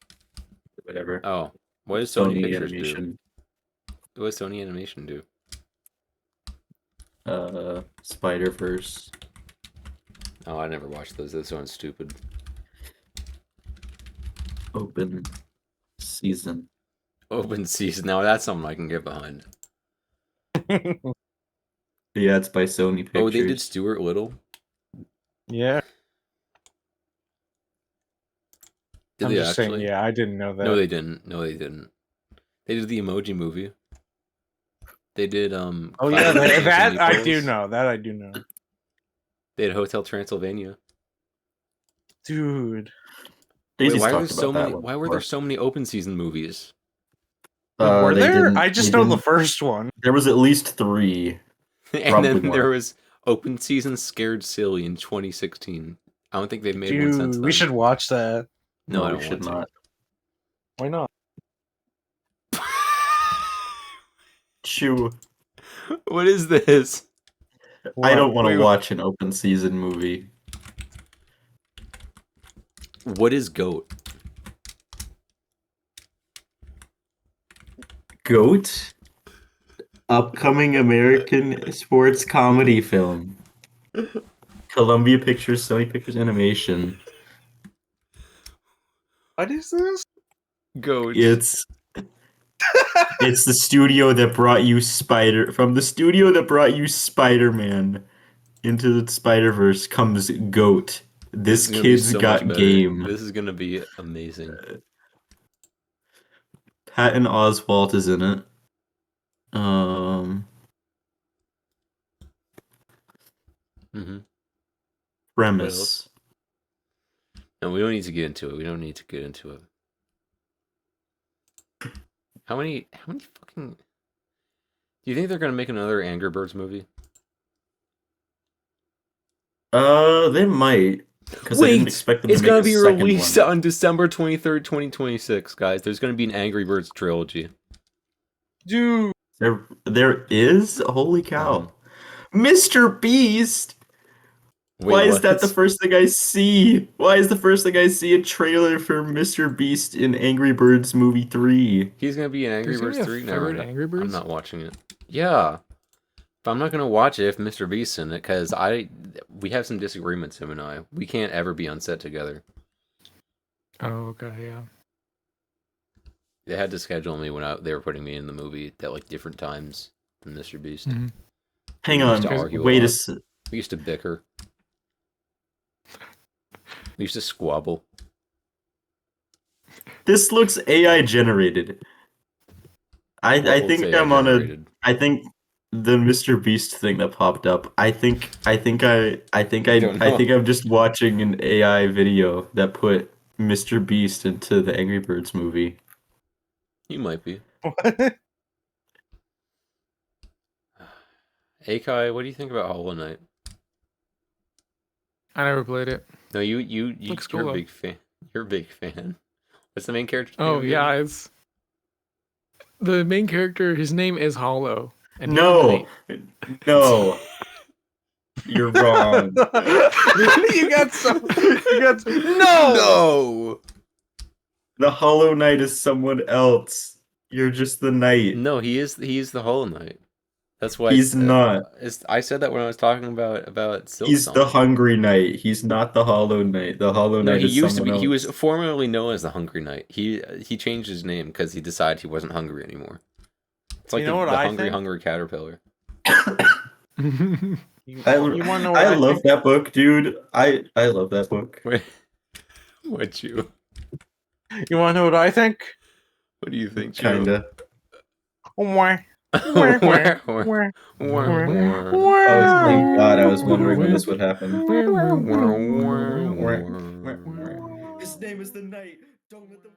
S1: Whatever.
S4: Oh, what does Sony Pictures
S1: Animation.
S4: do? What does Sony Animation do?
S1: Spider-Verse.
S4: Oh, I never watched those. Those sound stupid.
S1: Open season.
S4: Open season. Now that's something I can get behind.
S1: Yeah, it's by Sony Pictures.
S4: Oh, they did Stuart Little.
S2: Yeah.
S4: Did
S2: I'm
S4: they
S2: just
S4: actually?
S2: saying, yeah, I didn't know that.
S4: No, they didn't. No, they didn't. They did the Emoji Movie. They did
S2: Oh
S4: Cloud
S2: yeah,
S4: Atlas and
S2: that I do
S4: Meatballs.
S2: know. That I do know.
S4: They had Hotel Transylvania.
S2: Dude.
S1: Daisy's
S4: Wait,
S1: talked about that one
S4: why were there so many open season movies?
S2: Were
S1: they
S2: there?
S1: didn't-
S2: I just
S1: they
S2: know the
S1: didn't-
S2: first one.
S1: There was at least 3.
S4: And
S1: Probably
S4: then there
S1: more.
S4: was open season Scared Silly in 2016. I don't think they've made one since
S2: Dude,
S4: then.
S2: we should watch that.
S4: No, I
S1: we
S4: don't
S1: should
S4: want
S1: not.
S2: Why not?
S4: to.
S1: Chew.
S4: What is this?
S1: I don't want
S4: Wait,
S1: to watch an open season movie.
S4: What is GOAT?
S1: GOAT? Upcoming American sports comedy film. Columbia Pictures, Sony Pictures Animation.
S2: What is this?
S4: GOAT.
S1: It's the studio that brought you Spider-Man into the Spider-Verse comes GOAT. This
S4: is gonna be
S1: kid's
S4: so
S1: got
S4: much better.
S1: game.
S4: This is gonna be amazing.
S1: Patton Oswalt is in it.
S4: Mm-hmm.
S1: Premise.
S4: No, we don't need to get into it. We don't need to get into it. How many fucking... Do you think they're gonna make another Angry Birds movie?
S1: They might. Because I didn't expect them to
S4: It's
S1: make
S4: gonna
S1: a
S4: be
S1: second
S4: released
S1: one.
S4: on December 23rd, 2026, guys. There's gonna be an Angry Birds trilogy.
S2: Dude.
S1: There is? Holy cow. Mr. Beast!
S4: Wait,
S1: Why is
S4: what?
S1: that the first thing I see? Why is the first thing I see a trailer for Mr. Beast in Angry Birds Movie 3?
S4: He's gonna be in Angry
S3: There's gonna
S4: Birds
S3: be a
S4: 3 now.
S3: third Angry Birds?
S4: I'm not watching it. Yeah. But I'm not gonna watch it if Mr. Beast's in it, because we have some disagreements, him and I. We can't ever be on set together.
S3: Oh, okay, yeah.
S4: They had to schedule me when they were putting me in the movie at like different times than Mr. Beast.
S3: Mhm.
S1: Hang
S4: We used to
S1: on,
S4: argue
S1: wait
S4: a
S1: a
S4: lot.
S1: sec.
S4: We used to bicker. We used to squabble.
S1: This looks AI generated. I
S4: What
S1: think
S4: looks
S1: I'm on a.
S4: AI-generated?
S1: I think the Mr. Beast thing that popped up. I think
S4: don't
S1: I'm just watching an AI video that put Mr. Beast into the Angry Birds movie.
S4: You might be.
S2: What?
S4: Akai, what do you think about Hollow Knight?
S3: I never played it.
S4: No, you
S3: Looks
S4: you're
S3: cool,
S4: a
S3: though.
S4: big fan. You're a big fan. What's the main character?
S3: Oh yeah, it's the main character. His name is Hollow. And
S1: No, no, you're wrong.
S2: You got no.
S4: No.
S1: The Hollow Knight is someone else. You're just the knight.
S4: No, he is the Hollow Knight. That's why
S1: He's not.
S4: I said that when I was talking about Silksong.
S1: He's the Hungry Knight. He's not the Hollow Knight. The Hollow
S4: No,
S1: Knight
S4: he
S1: is
S4: used to
S1: someone
S4: be.
S1: else.
S4: He was formerly known as the Hungry Knight. He changed his name because he decided he wasn't hungry anymore. It's like
S2: You know
S4: the
S2: what I
S4: hungry
S2: think?
S4: caterpillar.
S2: You
S1: I
S2: wanna know what I
S1: love
S2: think?
S1: that book, dude. I love that book.
S4: Wait, what you?
S2: You want to know what I think?
S4: What do you think, Joe?
S1: Kinda.
S2: Wah.
S4: Where?
S2: Wah.
S1: Oh, thank God! I was wondering when this would happen. His name is the Knight. Don't let them